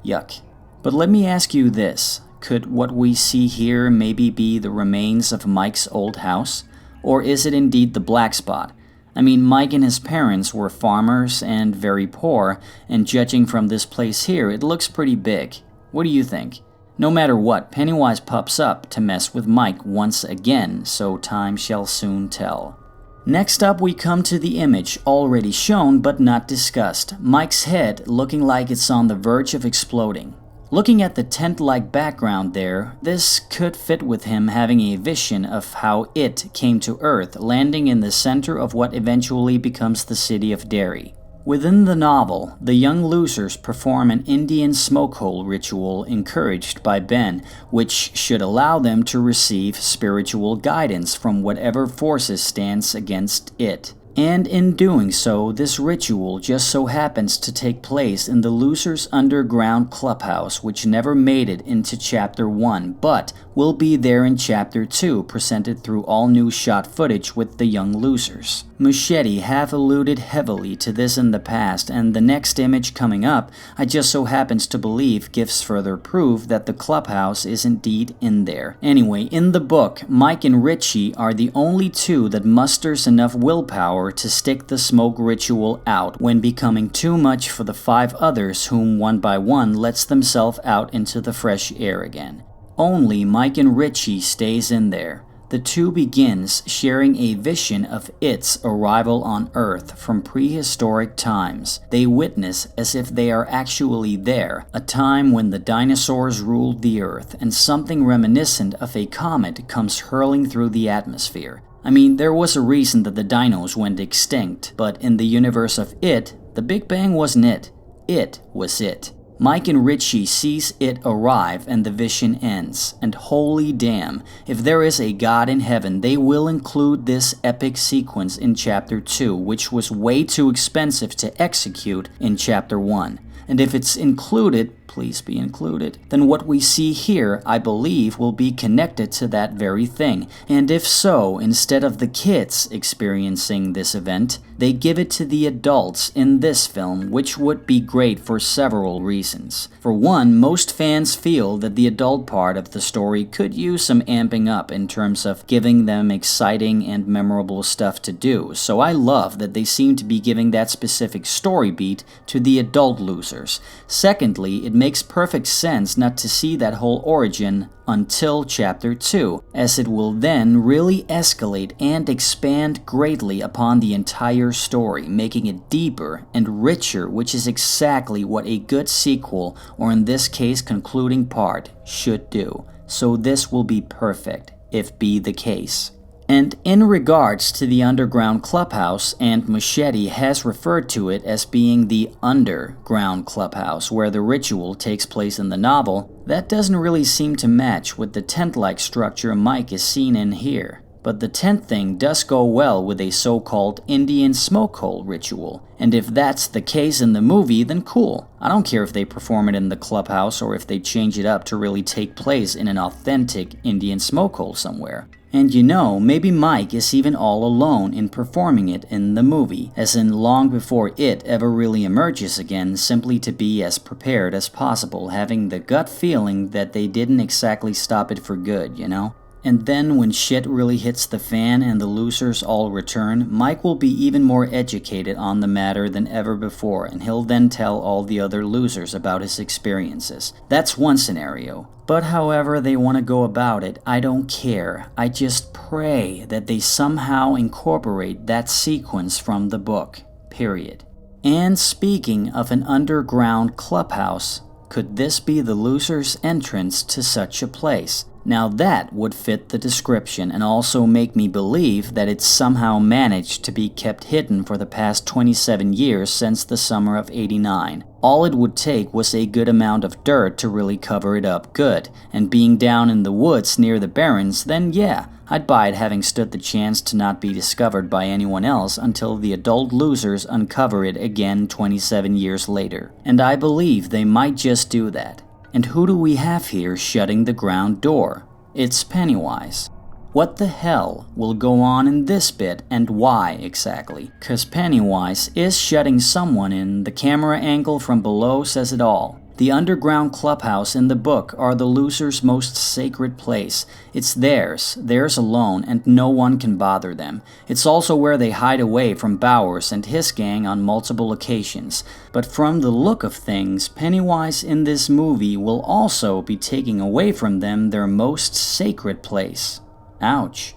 Yuck. But let me ask you this. Could what we see here maybe be the remains of Mike's old house? Or is it indeed the black spot? I mean, Mike and his parents were farmers and very poor, and judging from this place here, it looks pretty big. What do you think? No matter what, Pennywise pops up to mess with Mike once again, so time shall soon tell. Next up, we come to the image already shown but not discussed. Mike's head looking like it's on the verge of exploding. Looking at the tent-like background there, this could fit with him having a vision of how it came to Earth, landing in the center of what eventually becomes the city of Derry. Within the novel, the young losers perform an Indian smoke hole ritual encouraged by Ben, which should allow them to receive spiritual guidance from whatever forces stands against it. And in doing so, this ritual just so happens to take place in the Losers' underground clubhouse, which never made it into Chapter 1, but will be there in Chapter 2, presented through all new shot footage with the young losers. Muschietti have alluded heavily to this in the past, and the next image coming up, I just so happens to believe gives further proof that the clubhouse is indeed in there. Anyway, in the book, Mike and Richie are the only two that musters enough willpower to stick the smoke ritual out when becoming too much for the 5 others whom one by one lets themselves out into the fresh air again. Only Mike and Richie stays in there. The two begins sharing a vision of its arrival on Earth from prehistoric times. They witness as if they are actually there, a time when the dinosaurs ruled the Earth, and something reminiscent of a comet comes hurling through the atmosphere. I mean, there was a reason that the dinos went extinct, but in the universe of It, the Big Bang wasn't it. It was it. Mike and Richie sees it arrive and the vision ends, and holy damn, if there is a God in heaven, they will include this epic sequence in Chapter 2, which was way too expensive to execute in Chapter 1. And if it's included, please be included, then what we see here, I believe, will be connected to that very thing. And if so, instead of the kids experiencing this event, they give it to the adults in this film, which would be great for several reasons. For one, most fans feel that the adult part of the story could use some amping up in terms of giving them exciting and memorable stuff to do, so I love that they seem to be giving that specific story beat to the adult losers. Secondly, it makes perfect sense not to see that whole origin until Chapter 2, as it will then really escalate and expand greatly upon the entire story, making it deeper and richer, which is exactly what a good sequel, or in this case concluding part, should do. So this will be perfect, if be the case. And in regards to the underground clubhouse, and Muschietti has referred to it as being the underground clubhouse where the ritual takes place in the novel, that doesn't really seem to match with the tent-like structure Mike is seen in here. But the tent thing does go well with a so-called Indian smoke hole ritual, and if that's the case in the movie, then cool. I don't care if they perform it in the clubhouse or if they change it up to really take place in an authentic Indian smoke hole somewhere. And you know, maybe Mike is even all alone in performing it in the movie, as in long before it ever really emerges again, simply to be as prepared as possible, having the gut feeling that they didn't exactly stop it for good, you know? And then when shit really hits the fan and the losers all return, Mike will be even more educated on the matter than ever before, and he'll then tell all the other losers about his experiences. That's one scenario. But however they want to go about it, I don't care. I just pray that they somehow incorporate that sequence from the book. Period. And speaking of an underground clubhouse, could this be the loser's entrance to such a place? Now that would fit the description and also make me believe that it's somehow managed to be kept hidden for the past 27 years since the summer of '89. All it would take was a good amount of dirt to really cover it up good, and being down in the woods near the Barrens, then yeah, I'd buy it having stood the chance to not be discovered by anyone else until the adult losers uncover it again 27 years later. And I believe they might just do that. And who do we have here shutting the ground door? It's Pennywise. What the hell will go on in this bit and why exactly? 'Cause Pennywise is shutting someone in, the camera angle from below says it all. The underground clubhouse in the book are the losers' most sacred place. It's theirs alone, and no one can bother them. It's also where they hide away from Bowers and his gang on multiple occasions. But from the look of things, Pennywise in this movie will also be taking away from them their most sacred place. Ouch.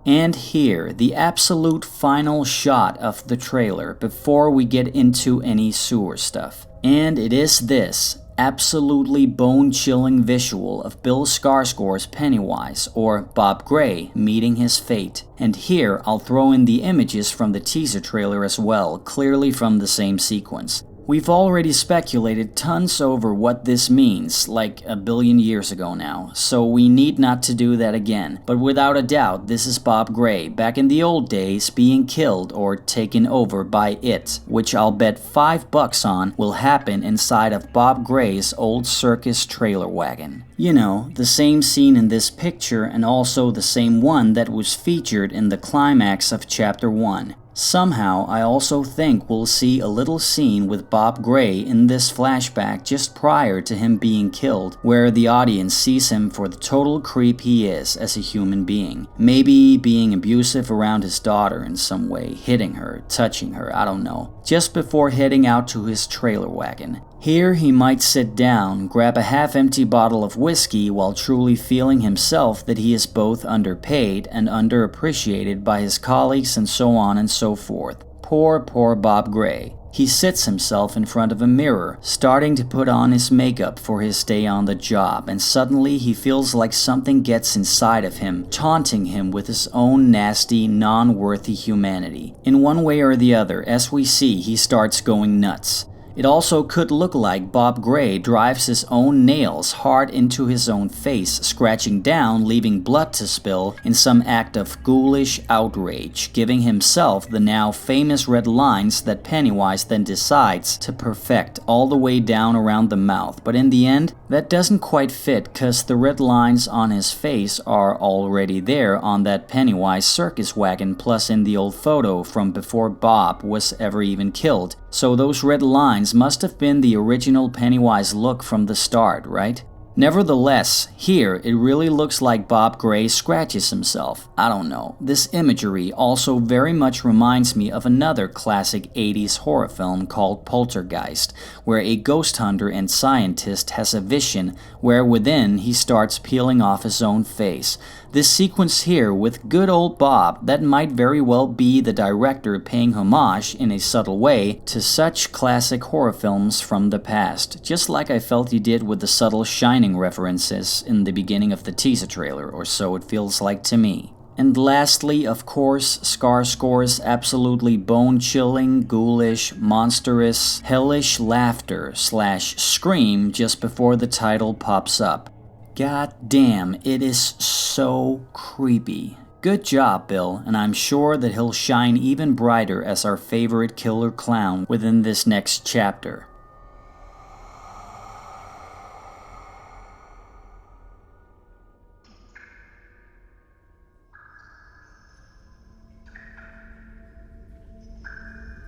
And here, the absolute final shot of the trailer before we get into any sewer stuff. And it is this absolutely bone-chilling visual of Bill Skarsgård's Pennywise, or Bob Gray, meeting his fate. And here, I'll throw in the images from the teaser trailer as well, clearly from the same sequence. We've already speculated tons over what this means, like a billion years ago now, so we need not to do that again. But without a doubt, this is Bob Gray, back in the old days, being killed or taken over by it, which I'll bet $5 on will happen inside of Bob Gray's old circus trailer wagon. You know, the same scene in this picture and also the same one that was featured in the climax of Chapter 1. Somehow, I also think we'll see a little scene with Bob Gray in this flashback just prior to him being killed, where the audience sees him for the total creep he is as a human being. Maybe being abusive around his daughter in some way, hitting her, touching her, I don't know, just before heading out to his trailer wagon. Here he might sit down, grab a half-empty bottle of whiskey while truly feeling himself that he is both underpaid and underappreciated by his colleagues and so on and so forth. Poor Bob Gray. He sits himself in front of a mirror, starting to put on his makeup for his day on the job, and suddenly he feels like something gets inside of him, taunting him with his own nasty, non-worthy humanity. In one way or the other, as we see, he starts going nuts. It also could look like Bob Gray drives his own nails hard into his own face, scratching down, leaving blood to spill in some act of ghoulish outrage, giving himself the now famous red lines that Pennywise then decides to perfect all the way down around the mouth. But in the end, that doesn't quite fit, cause the red lines on his face are already there on that Pennywise circus wagon, plus in the old photo from before Bob was ever even killed. So those red lines must have been the original Pennywise look from the start, right? Nevertheless, here it really looks like Bob Gray scratches himself. I don't know. This imagery also very much reminds me of another classic 80s horror film called Poltergeist, where a ghost hunter and scientist has a vision where within he starts peeling off his own face. This sequence here with good old Bob, that might very well be the director paying homage in a subtle way to such classic horror films from the past, just like I felt he did with the subtle Shining references in the beginning of the teaser trailer, or so it feels like to me. And lastly, of course, Skarsgård's absolutely bone-chilling, ghoulish, monstrous, hellish laughter / scream just before the title pops up. God damn, it is so creepy. Good job, Bill, and I'm sure that he'll shine even brighter as our favorite killer clown within this next chapter.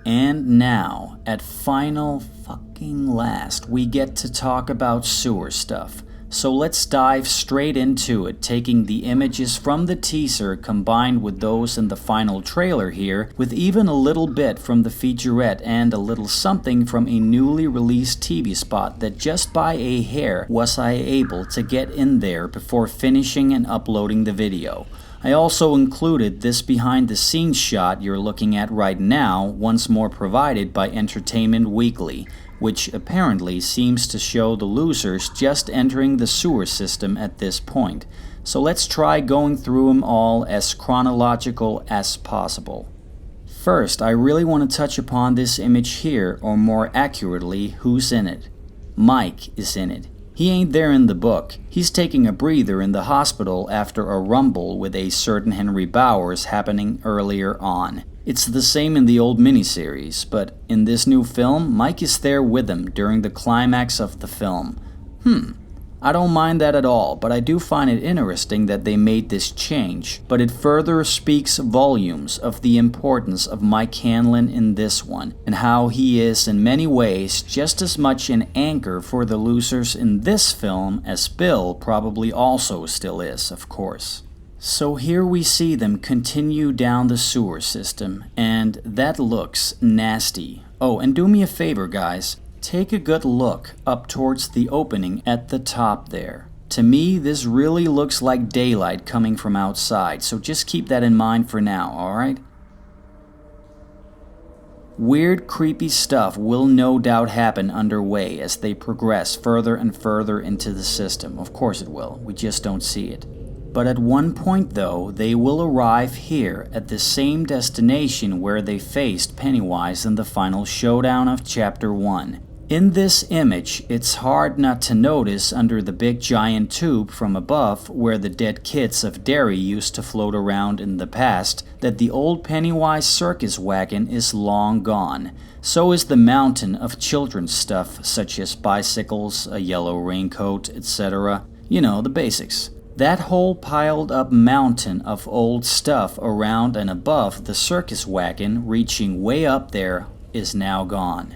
And now, at final fucking last, we get to talk about sewer stuff. So let's dive straight into it, taking the images from the teaser combined with those in the final trailer here, with even a little bit from the featurette and a little something from a newly released TV spot that just by a hair was I able to get in there before finishing and uploading the video. I also included this behind the scenes shot you're looking at right now, once more provided by Entertainment Weekly, which apparently seems to show the losers just entering the sewer system at this point. So let's try going through them all as chronological as possible. First, I really want to touch upon this image here, or more accurately, who's in it. Mike is in it. He ain't there in the book. He's taking a breather in the hospital after a rumble with a certain Henry Bowers happening earlier on. It's the same in the old miniseries, but in this new film, Mike is there with him during the climax of the film. I don't mind that at all, but I do find it interesting that they made this change. But it further speaks volumes of the importance of Mike Hanlon in this one, and how he is in many ways just as much an anchor for the losers in this film as Bill probably also still is, of course. So here we see them continue down the sewer system, and that looks nasty. Oh, and do me a favor, guys. Take a good look up towards the opening at the top there. To me, this really looks like daylight coming from outside, so just keep that in mind for now, alright? Weird, creepy stuff will no doubt happen underway as they progress further and further into the system. Of course it will, we just don't see it. But at one point though, they will arrive here at the same destination where they faced Pennywise in the final showdown of Chapter 1. In this image, it's hard not to notice under the big giant tube from above where the dead kids of Derry used to float around in the past that the old Pennywise circus wagon is long gone. So is the mountain of children's stuff such as bicycles, a yellow raincoat, etc. You know, the basics. That whole piled up mountain of old stuff around and above the circus wagon reaching way up there is now gone.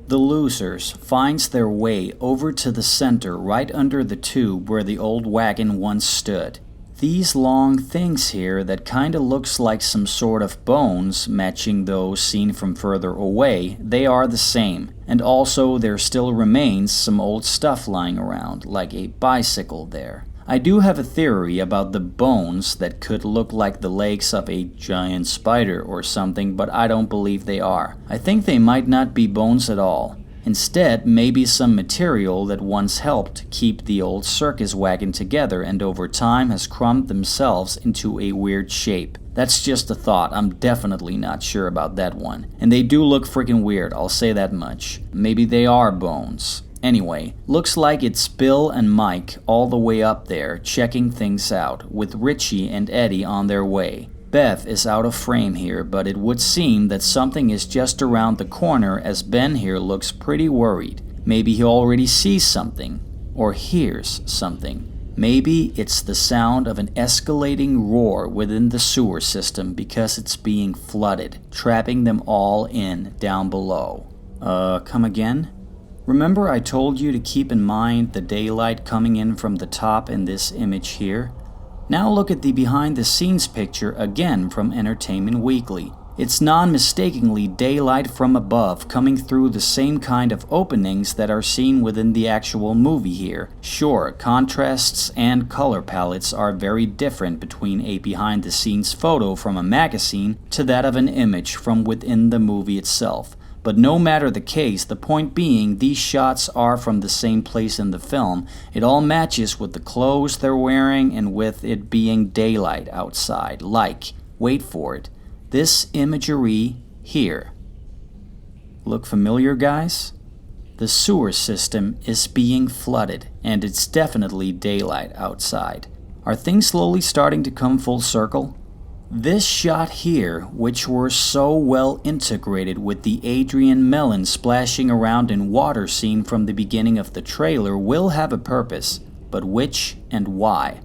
The losers finds their way over to the center right under the tube where the old wagon once stood. These long things here that kinda looks like some sort of bones matching those seen from further away, they are the same. And also there still remains some old stuff lying around, like a bicycle there. I do have a theory about the bones that could look like the legs of a giant spider or something, but I don't believe they are. I think they might not be bones at all. Instead, maybe some material that once helped keep the old circus wagon together and over time has crumbed themselves into a weird shape. That's just a thought, I'm definitely not sure about that one. And they do look freaking weird, I'll say that much. Maybe they are bones. Anyway, looks like it's Bill and Mike all the way up there checking things out, with Richie and Eddie on their way. Bev is out of frame here, but it would seem that something is just around the corner as Ben here looks pretty worried. Maybe he already sees something, or hears something. Maybe it's the sound of an escalating roar within the sewer system because it's being flooded, trapping them all in down below. Come again? Remember I told you to keep in mind the daylight coming in from the top in this image here? Now look at the behind the scenes picture again from Entertainment Weekly. It's non-mistakenly daylight from above coming through the same kind of openings that are seen within the actual movie here. Sure, contrasts and color palettes are very different between a behind the scenes photo from a magazine to that of an image from within the movie itself. But no matter the case, the point being these shots are from the same place in the film. It all matches with the clothes they're wearing and with it being daylight outside. Like, wait for it, this imagery here. Look familiar, guys? The sewer system is being flooded, and it's definitely daylight outside. Are things slowly starting to come full circle? This shot here, which were so well integrated with the Adrian Mellon splashing around in water scene from the beginning of the trailer, will have a purpose, but which and why?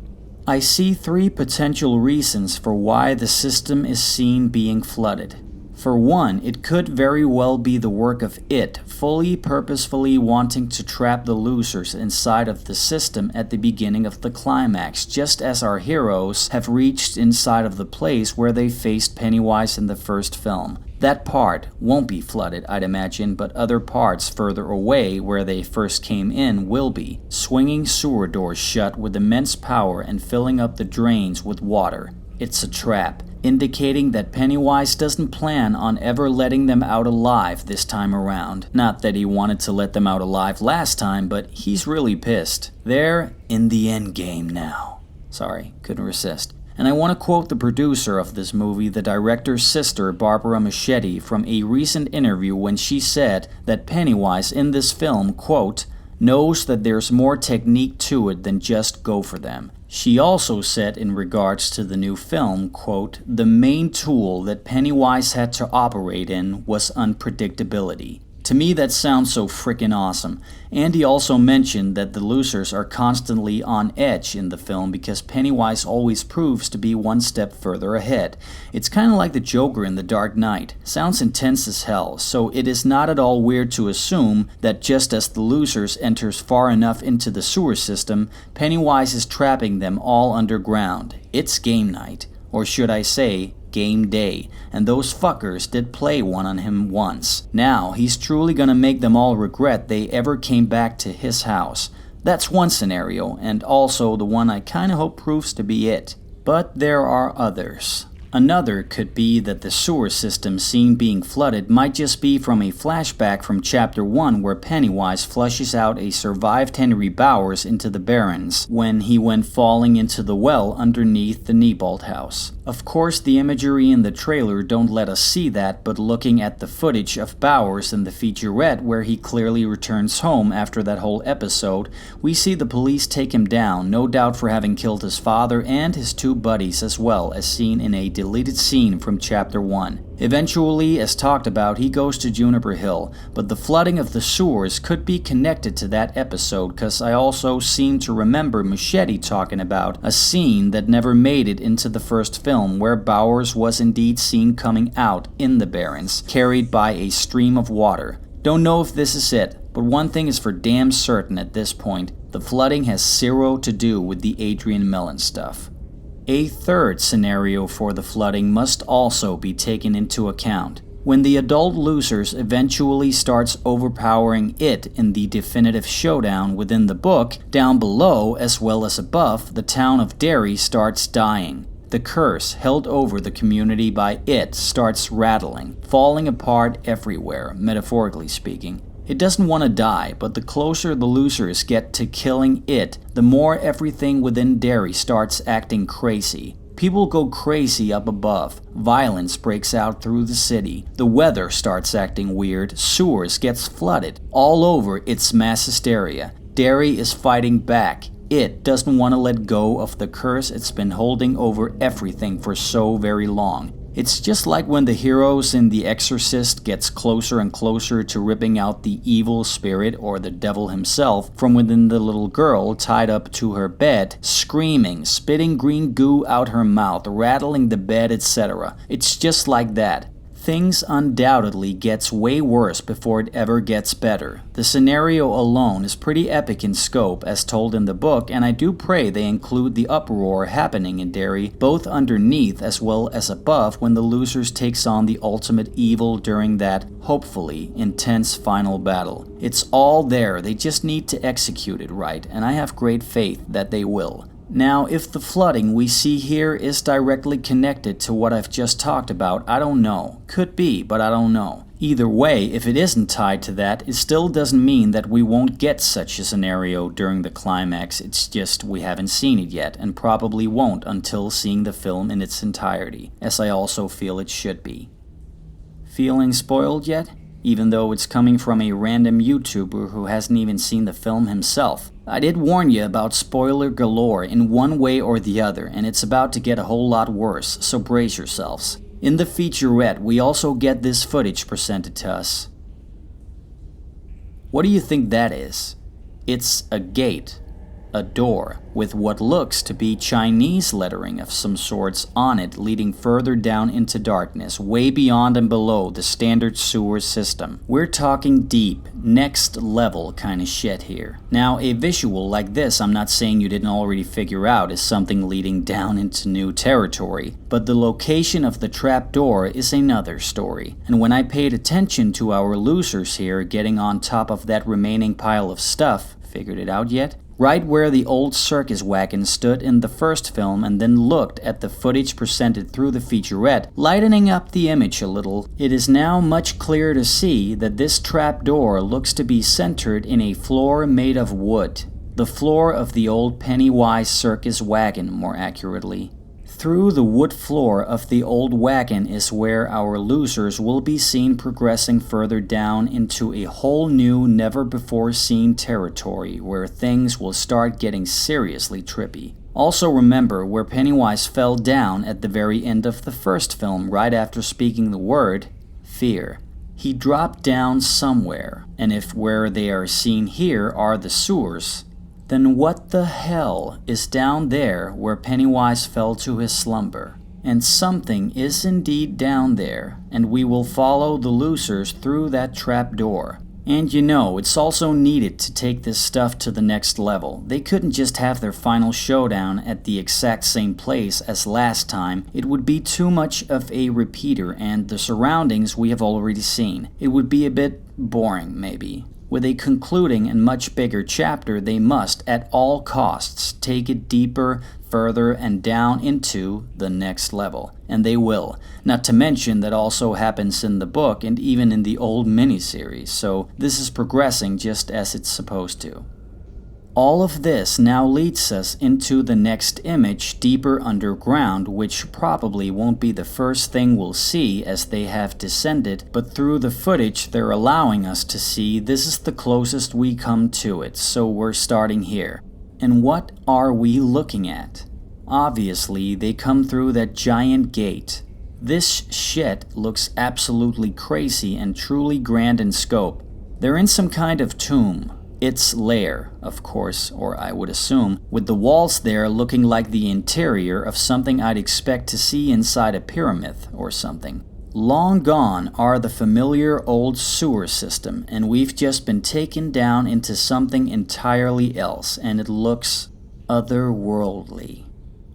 I see 3 potential reasons for why the system is seen being flooded. For one, it could very well be the work of it fully purposefully wanting to trap the losers inside of the system at the beginning of the climax, just as our heroes have reached inside of the place where they faced Pennywise in the first film. That part won't be flooded, I'd imagine, but other parts further away where they first came in will be, swinging sewer doors shut with immense power and filling up the drains with water. It's a trap, indicating that Pennywise doesn't plan on ever letting them out alive this time around. Not that he wanted to let them out alive last time, but he's really pissed. They're in the end game now. Sorry, couldn't resist. And I want to quote the producer of this movie, the director's sister, Barbara Machete, from a recent interview when she said that Pennywise in this film, quote, knows that there's more technique to it than just go for them. She also said in regards to the new film, quote, the main tool that Pennywise had to operate in was unpredictability. To me, that sounds so frickin' awesome. Andy also mentioned that the losers are constantly on edge in the film because Pennywise always proves to be one step further ahead. It's kinda like the Joker in The Dark Knight. Sounds intense as hell, so it is not at all weird to assume that just as the losers enters far enough into the sewer system, Pennywise is trapping them all underground. It's game night. Or should I say, game day, and those fuckers did play one on him once. Now, he's truly gonna make them all regret they ever came back to his house. That's one scenario, and also the one I kinda hope proves to be it. But there are others. Another could be that the sewer system seen being flooded might just be from a flashback from Chapter 1 where Pennywise flushes out a survived Henry Bowers into the Barrens when he went falling into the well underneath the Neibolt house. Of course, the imagery in the trailer don't let us see that, but looking at the footage of Bowers in the featurette where he clearly returns home after that whole episode, we see the police take him down, no doubt for having killed his father and his two buddies as well, as seen in a deleted scene from Chapter 1. Eventually, as talked about, he goes to Juniper Hill, but the flooding of the sewers could be connected to that episode because I also seem to remember Machete talking about a scene that never made it into the first film where Bowers was indeed seen coming out in the Barrens, carried by a stream of water. Don't know if this is it, but one thing is for damn certain at this point, the flooding has zero to do with the Adrian Mellon stuff. A third scenario for the flooding must also be taken into account. When the adult losers eventually starts overpowering it in the definitive showdown within the book, down below as well as above, the town of Derry starts dying. The curse held over the community by it starts rattling, falling apart everywhere, metaphorically speaking. It doesn't want to die, but the closer the losers get to killing it, the more everything within Derry starts acting crazy. People go crazy up above. Violence breaks out through the city. The weather starts acting weird. Sewers gets flooded. All over, it's mass hysteria. Derry is fighting back. It doesn't want to let go of the curse it's been holding over everything for so very long. It's just like when the heroes in The Exorcist gets closer and closer to ripping out the evil spirit or the devil himself from within the little girl tied up to her bed, screaming, spitting green goo out her mouth, rattling the bed, etc. It's just like that. Things undoubtedly gets way worse before it ever gets better. The scenario alone is pretty epic in scope as told in the book, and I do pray they include the uproar happening in Derry both underneath as well as above when the losers takes on the ultimate evil during that, hopefully, intense final battle. It's all there, they just need to execute it right, and I have great faith that they will. Now, if the flooding we see here is directly connected to what I've just talked about, I don't know. Could be, but I don't know. Either way, if it isn't tied to that, it still doesn't mean that we won't get such a scenario during the climax, it's just we haven't seen it yet, and probably won't until seeing the film in its entirety, as I also feel it should be. Feeling spoiled yet? Even though it's coming from a random YouTuber who hasn't even seen the film himself. I did warn you about spoiler galore in one way or the other, and it's about to get a whole lot worse, so brace yourselves. In the featurette, we also get this footage presented to us. What do you think that is? It's a gate. A door with what looks to be Chinese lettering of some sorts on it leading further down into darkness, way beyond and below the standard sewer system. We're talking deep, next level kind of shit here. Now, a visual like this, I'm not saying you didn't already figure out, is something leading down into new territory, but the location of the trapdoor is another story. And when I paid attention to our losers here getting on top of that remaining pile of stuff, figured it out yet? Right where the old circus wagon stood in the first film and then looked at the footage presented through the featurette, lightening up the image a little, it is now much clearer to see that this trapdoor looks to be centered in a floor made of wood. The floor of the old Pennywise circus wagon, more accurately. Through the wood floor of the old wagon is where our losers will be seen progressing further down into a whole new, never-before-seen territory where things will start getting seriously trippy. Also remember where Pennywise fell down at the very end of the first film right after speaking the word, fear. He dropped down somewhere, and if where they are seen here are the sewers, then what the hell is down there where Pennywise fell to his slumber? And something is indeed down there, and we will follow the losers through that trapdoor. And you know, it's also needed to take this stuff to the next level. They couldn't just have their final showdown at the exact same place as last time. It would be too much of a repeater, and the surroundings we have already seen. It would be a bit boring, maybe. With a concluding and much bigger chapter, they must, at all costs, take it deeper, further and down into the next level. And they will. Not to mention that also happens in the book and even in the old miniseries, so this is progressing just as it's supposed to. All of this now leads us into the next image deeper underground, which probably won't be the first thing we'll see as they have descended, but through the footage they're allowing us to see, this is the closest we come to it, so we're starting here. And what are we looking at? Obviously, they come through that giant gate. This shit looks absolutely crazy and truly grand in scope. They're in some kind of tomb. Its lair, of course, or I would assume, with the walls there looking like the interior of something I'd expect to see inside a pyramid or something. Long gone are the familiar old sewer system, and we've just been taken down into something entirely else, and it looks otherworldly.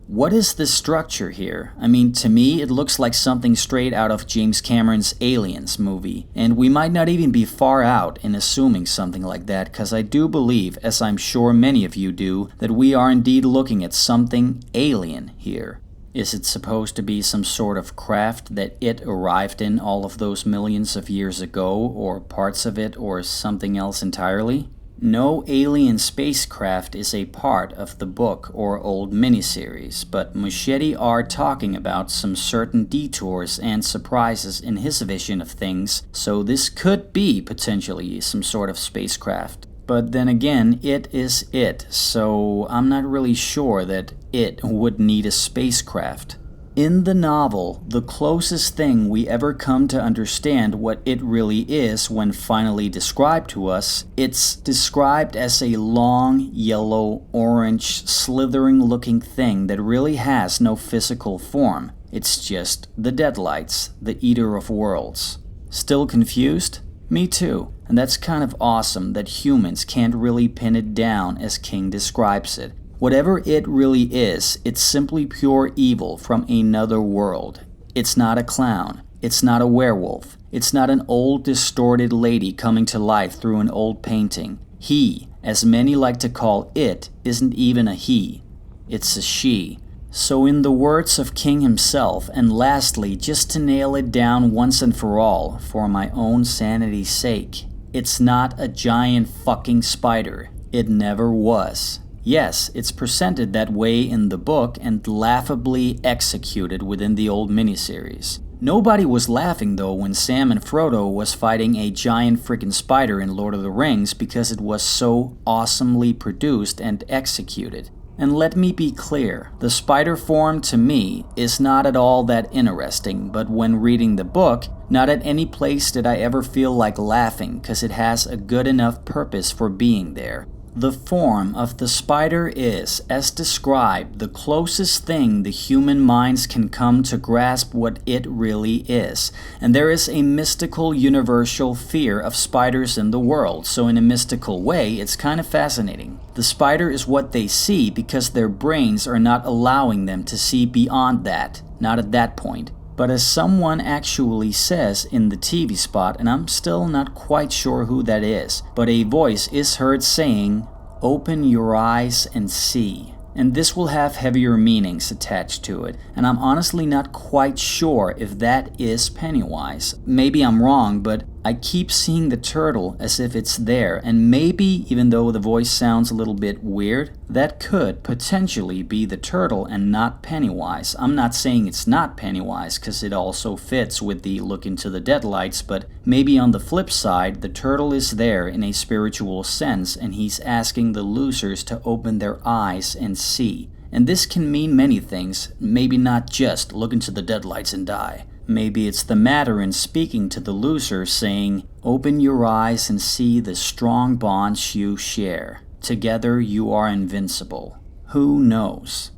What is the structure here? I mean, to me, it looks like something straight out of James Cameron's Aliens movie, and we might not even be far out in assuming something like that, because I do believe, as I'm sure many of you do, that we are indeed looking at something alien here. Is it supposed to be some sort of craft that it arrived in all of those millions of years ago, or parts of it, or something else entirely? No alien spacecraft is a part of the book or old miniseries, but Muschietti are talking about some certain detours and surprises in his vision of things, so this could be potentially some sort of spacecraft. But then again, it is it, so I'm not really sure that it would need a spacecraft. In the novel, the closest thing we ever come to understand what it really is when finally described to us, it's described as a long, yellow, orange, slithering-looking thing that really has no physical form. It's just the deadlights, the eater of worlds. Still confused? Me too. And that's kind of awesome that humans can't really pin it down as King describes it. Whatever it really is, it's simply pure evil from another world. It's not a clown. It's not a werewolf. It's not an old distorted lady coming to life through an old painting. He, as many like to call it, isn't even a he. It's a she. So in the words of King himself, and lastly, just to nail it down once and for all, for my own sanity's sake, it's not a giant fucking spider. It never was. Yes, it's presented that way in the book and laughably executed within the old miniseries. Nobody was laughing though when Sam and Frodo was fighting a giant freaking spider in Lord of the Rings because it was so awesomely produced and executed. And let me be clear, the spider form to me is not at all that interesting, but when reading the book, not at any place did I ever feel like laughing because it has a good enough purpose for being there. The form of the spider is, as described, the closest thing the human minds can come to grasp what it really is. And there is a mystical universal fear of spiders in the world, so in a mystical way, it's kind of fascinating. The spider is what they see because their brains are not allowing them to see beyond that, not at that point. But as someone actually says in the TV spot, and I'm still not quite sure who that is, but a voice is heard saying, "Open your eyes and see." And this will have heavier meanings attached to it, and I'm honestly not quite sure if that is Pennywise. Maybe I'm wrong, but I keep seeing the turtle as if it's there, and maybe, even though the voice sounds a little bit weird, that could potentially be the turtle and not Pennywise. I'm not saying it's not Pennywise, because it also fits with the look into the deadlights, but maybe on the flip side, the turtle is there in a spiritual sense, and he's asking the losers to open their eyes and see. And this can mean many things, maybe not just look into the deadlights and die. Maybe it's the Mandarin speaking to the loser saying, "Open your eyes and see the strong bonds you share. Together you are invincible." Who knows?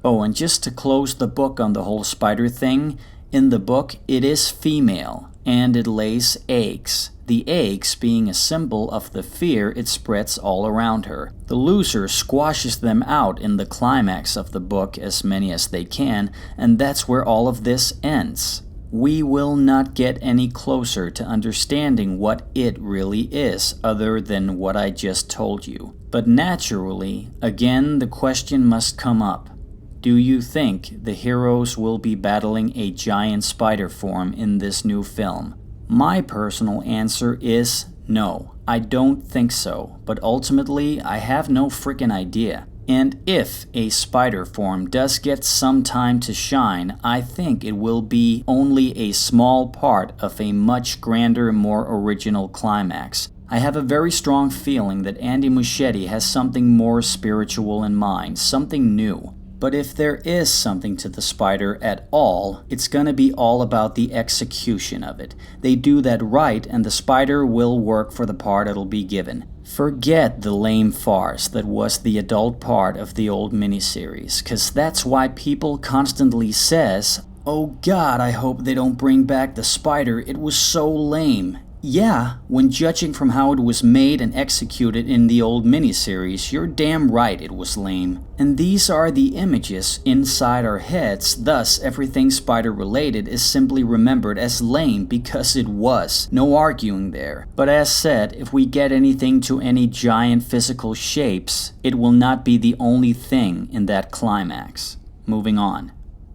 Oh, and just to close the book on the whole spider thing, in the book it is female, and it lays eggs. The eggs being a symbol of the fear it spreads all around her. The loser squashes them out in the climax of the book, as many as they can, and that's where all of this ends. We will not get any closer to understanding what it really is, other than what I just told you. But naturally, again the question must come up. Do you think the heroes will be battling a giant spider form in this new film? My personal answer is no. I don't think so, but ultimately I have no freaking idea. And if a spider form does get some time to shine, I think it will be only a small part of a much grander, more original climax. I have a very strong feeling that Andy Muschietti has something more spiritual in mind, something new. But if there is something to the spider at all, it's gonna be all about the execution of it. They do that right, and the spider will work for the part it'll be given. Forget the lame farce that was the adult part of the old miniseries, cause that's why people constantly says, "Oh God, I hope they don't bring back the spider, it was so lame." Yeah, when judging from how it was made and executed in the old miniseries, you're damn right it was lame. And these are the images inside our heads, thus everything spider-related is simply remembered as lame because it was. No arguing there. But as said, if we get anything to any giant physical shapes, it will not be the only thing in that climax. Moving on.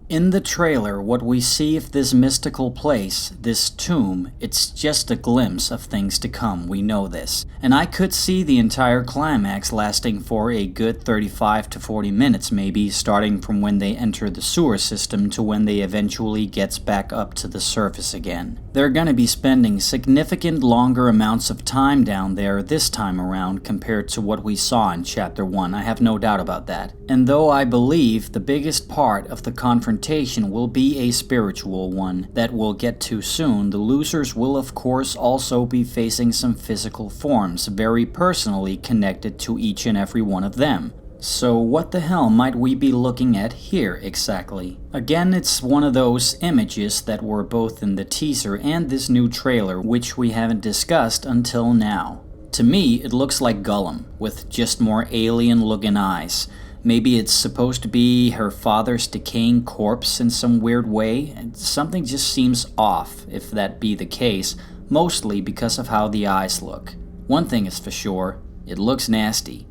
In the trailer, what we see of this mystical place, this tomb, it's just a glimpse of things to come, we know this. And I could see the entire climax lasting for a good 35 to 40 minutes maybe, starting from when they enter the sewer system to when they eventually gets back up to the surface again. They're gonna be spending significant longer amounts of time down there this time around compared to what we saw in Chapter 1, I have no doubt about that. And though I believe the biggest part of the confrontation will be a spiritual one that we'll get to soon, the losers will of course also be facing some physical forms very personally connected to each and every one of them. So what the hell might we be looking at here exactly? Again, it's one of those images that were both in the teaser and this new trailer, which we haven't discussed until now. To me, it looks like Gollum, with just more alien-looking eyes. Maybe it's supposed to be her father's decaying corpse in some weird way, and something just seems off if that be the case, mostly because of how the eyes look. One thing is for sure, it looks nasty.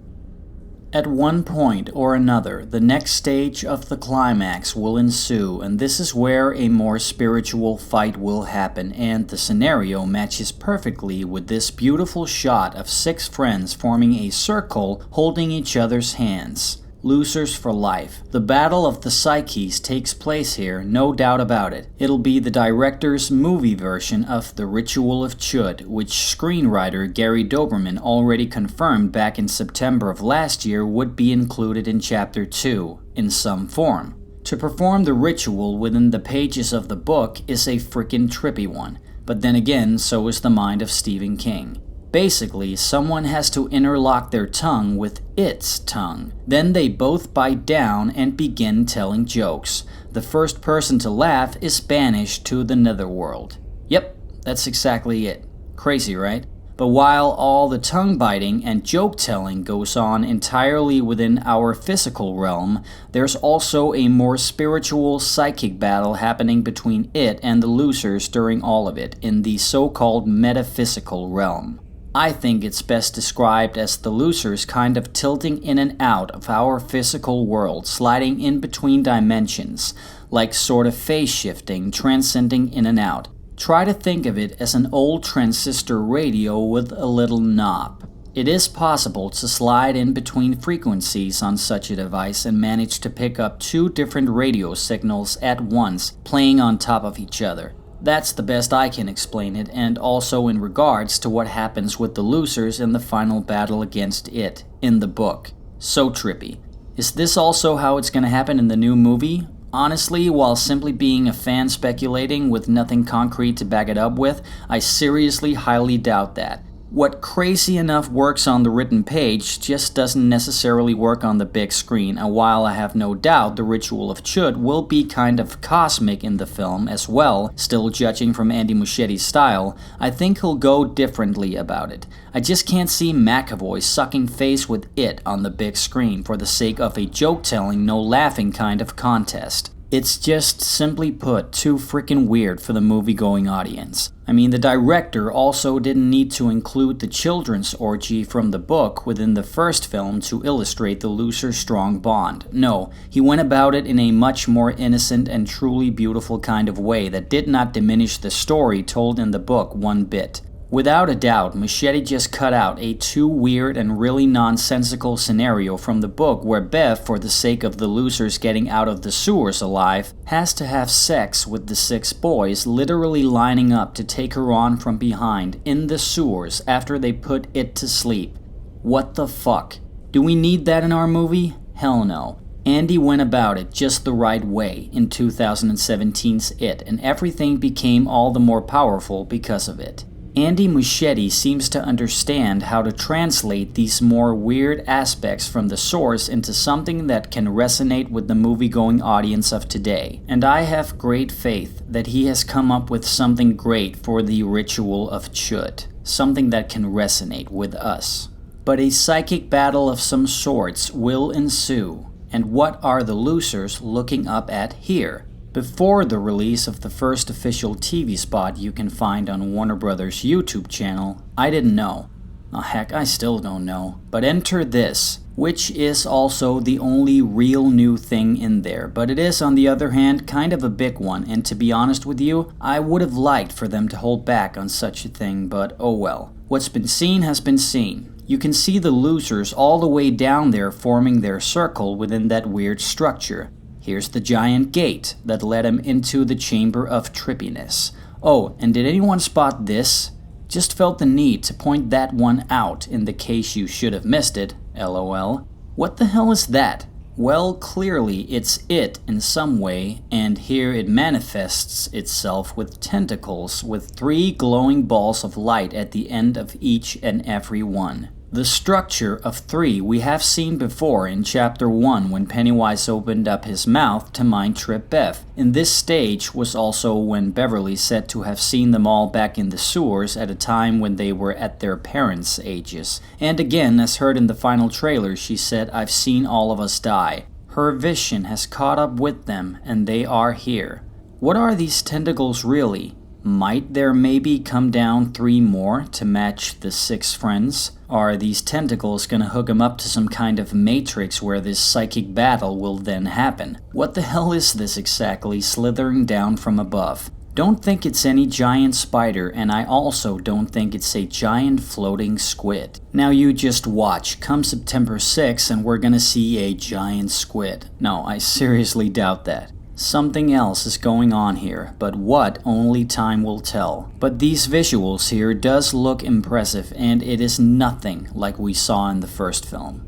At one point or another, the next stage of the climax will ensue, and this is where a more spiritual fight will happen, and the scenario matches perfectly with this beautiful shot of 6 friends forming a circle holding each other's hands. Losers for life. The battle of the psyches takes place here, no doubt about it. It'll be the director's movie version of The Ritual of Chud, which screenwriter Gary Doberman already confirmed back in September of last year would be included in Chapter 2, in some form. To perform the ritual within the pages of the book is a frickin' trippy one, but then again, so is the mind of Stephen King. Basically, someone has to interlock their tongue with its tongue. Then they both bite down and begin telling jokes. The first person to laugh is banished to the netherworld. Yep, that's exactly it. Crazy, right? But while all the tongue biting and joke telling goes on entirely within our physical realm, there's also a more spiritual psychic battle happening between it and the losers during all of it in the so-called metaphysical realm. I think it's best described as the losers kind of tilting in and out of our physical world, sliding in between dimensions, like sort of phase shifting, transcending in and out. Try to think of it as an old transistor radio with a little knob. It is possible to slide in between frequencies on such a device and manage to pick up 2 different radio signals at once, playing on top of each other. That's the best I can explain it, and also in regards to what happens with the losers in the final battle against it, in the book. So trippy. Is this also how it's gonna happen in the new movie? Honestly, while simply being a fan speculating with nothing concrete to back it up with, I seriously highly doubt that. What crazy enough works on the written page just doesn't necessarily work on the big screen, and while I have no doubt the Ritual of Chud will be kind of cosmic in the film as well, still judging from Andy Muschietti's style, I think he'll go differently about it. I just can't see McAvoy sucking face with it on the big screen for the sake of a joke-telling, no-laughing kind of contest. It's just, simply put, too freaking weird for the movie-going audience. I mean, the director also didn't need to include the children's orgy from the book within the first film to illustrate the losers' strong bond. No, he went about it in a much more innocent and truly beautiful kind of way that did not diminish the story told in the book one bit. Without a doubt, Muschietti just cut out a too weird and really nonsensical scenario from the book where Bev, for the sake of the losers getting out of the sewers alive, has to have sex with the 6 boys literally lining up to take her on from behind in the sewers after they put it to sleep. What the fuck? Do we need that in our movie? Hell no. Andy went about it just the right way in 2017's It, and everything became all the more powerful because of it. Andy Muschietti seems to understand how to translate these more weird aspects from the source into something that can resonate with the movie-going audience of today, and I have great faith that he has come up with something great for the ritual of Chut, something that can resonate with us. But a psychic battle of some sorts will ensue, and what are the losers looking up at here? Before the release of the first official TV spot you can find on Warner Brothers' YouTube channel, I didn't know. Oh heck, I still don't know. But enter this, which is also the only real new thing in there, but it is on the other hand kind of a big one, and to be honest with you, I would have liked for them to hold back on such a thing, but oh well. What's been seen has been seen. You can see the losers all the way down there forming their circle within that weird structure. Here's the giant gate that led him into the Chamber of Trippiness. Oh, and did anyone spot this? Just felt the need to point that one out in the case you should have missed it, lol. What the hell is that? Well, clearly it's it in some way, and here it manifests itself with tentacles with 3 glowing balls of light at the end of each and every one. The structure of 3 we have seen before in Chapter 1 when Pennywise opened up his mouth to mind-trip Bev. In this stage was also when Beverly said to have seen them all back in the sewers at a time when they were at their parents' ages. And again, as heard in the final trailer, she said, "I've seen all of us die." Her vision has caught up with them, and they are here. What are these tentacles really? Might there maybe come down 3 more to match the 6 friends? Are these tentacles gonna hook him up to some kind of matrix where this psychic battle will then happen? What the hell is this exactly slithering down from above? Don't think it's any giant spider, and I also don't think it's a giant floating squid. Now you just watch, come September 6th and we're gonna see a giant squid. No, I seriously doubt that. Something else is going on here, but what, only time will tell. But these visuals here does look impressive, and it is nothing like we saw in the first film.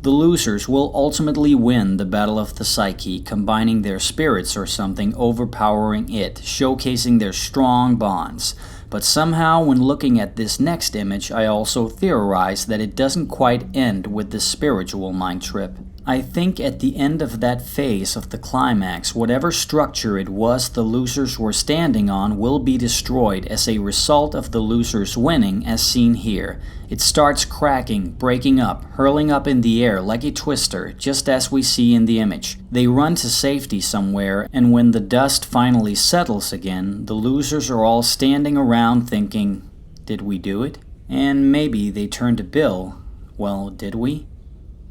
The losers will ultimately win the Battle of the Psyche, combining their spirits or something, overpowering it, showcasing their strong bonds. But somehow when looking at this next image, I also theorize that it doesn't quite end with the spiritual mind trip. I think at the end of that phase of the climax, whatever structure it was the losers were standing on will be destroyed as a result of the losers winning, as seen here. It starts cracking, breaking up, hurling up in the air like a twister, just as we see in the image. They run to safety somewhere, and when the dust finally settles again, the losers are all standing around thinking, did we do it? And maybe they turn to Bill, well, did we?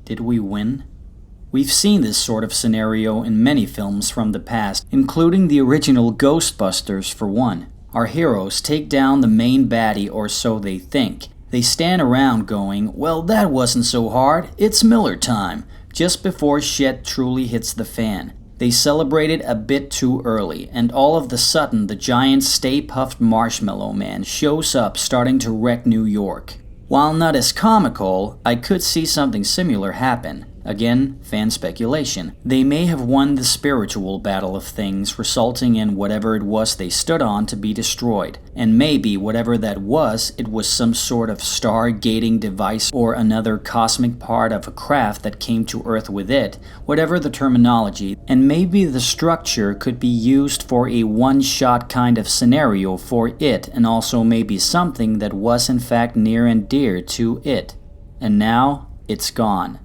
Did we win? We've seen this sort of scenario in many films from the past, including the original Ghostbusters for one. Our heroes take down the main baddie, or so they think. They stand around going, well, that wasn't so hard, it's Miller time, just before shit truly hits the fan. They celebrated a bit too early, and all of the sudden the giant Stay Puft Marshmallow Man shows up starting to wreck New York. While not as comical, I could see something similar happen. Again, fan speculation. They may have won the spiritual battle of things, resulting in whatever it was they stood on to be destroyed. And maybe whatever that was, it was some sort of star-gating device or another cosmic part of a craft that came to Earth with it, whatever the terminology. And maybe the structure could be used for a one-shot kind of scenario for it, and also maybe something that was in fact near and dear to it. And now, it's gone.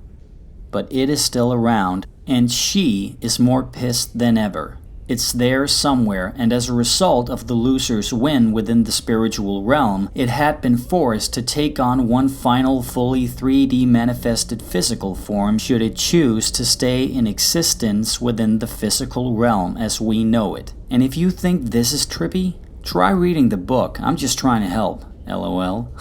But it is still around, and she is more pissed than ever. It's there somewhere, and as a result of the loser's win within the spiritual realm, it had been forced to take on one final fully 3D manifested physical form should it choose to stay in existence within the physical realm as we know it. And if you think this is trippy, try reading the book. I'm just trying to help, lol.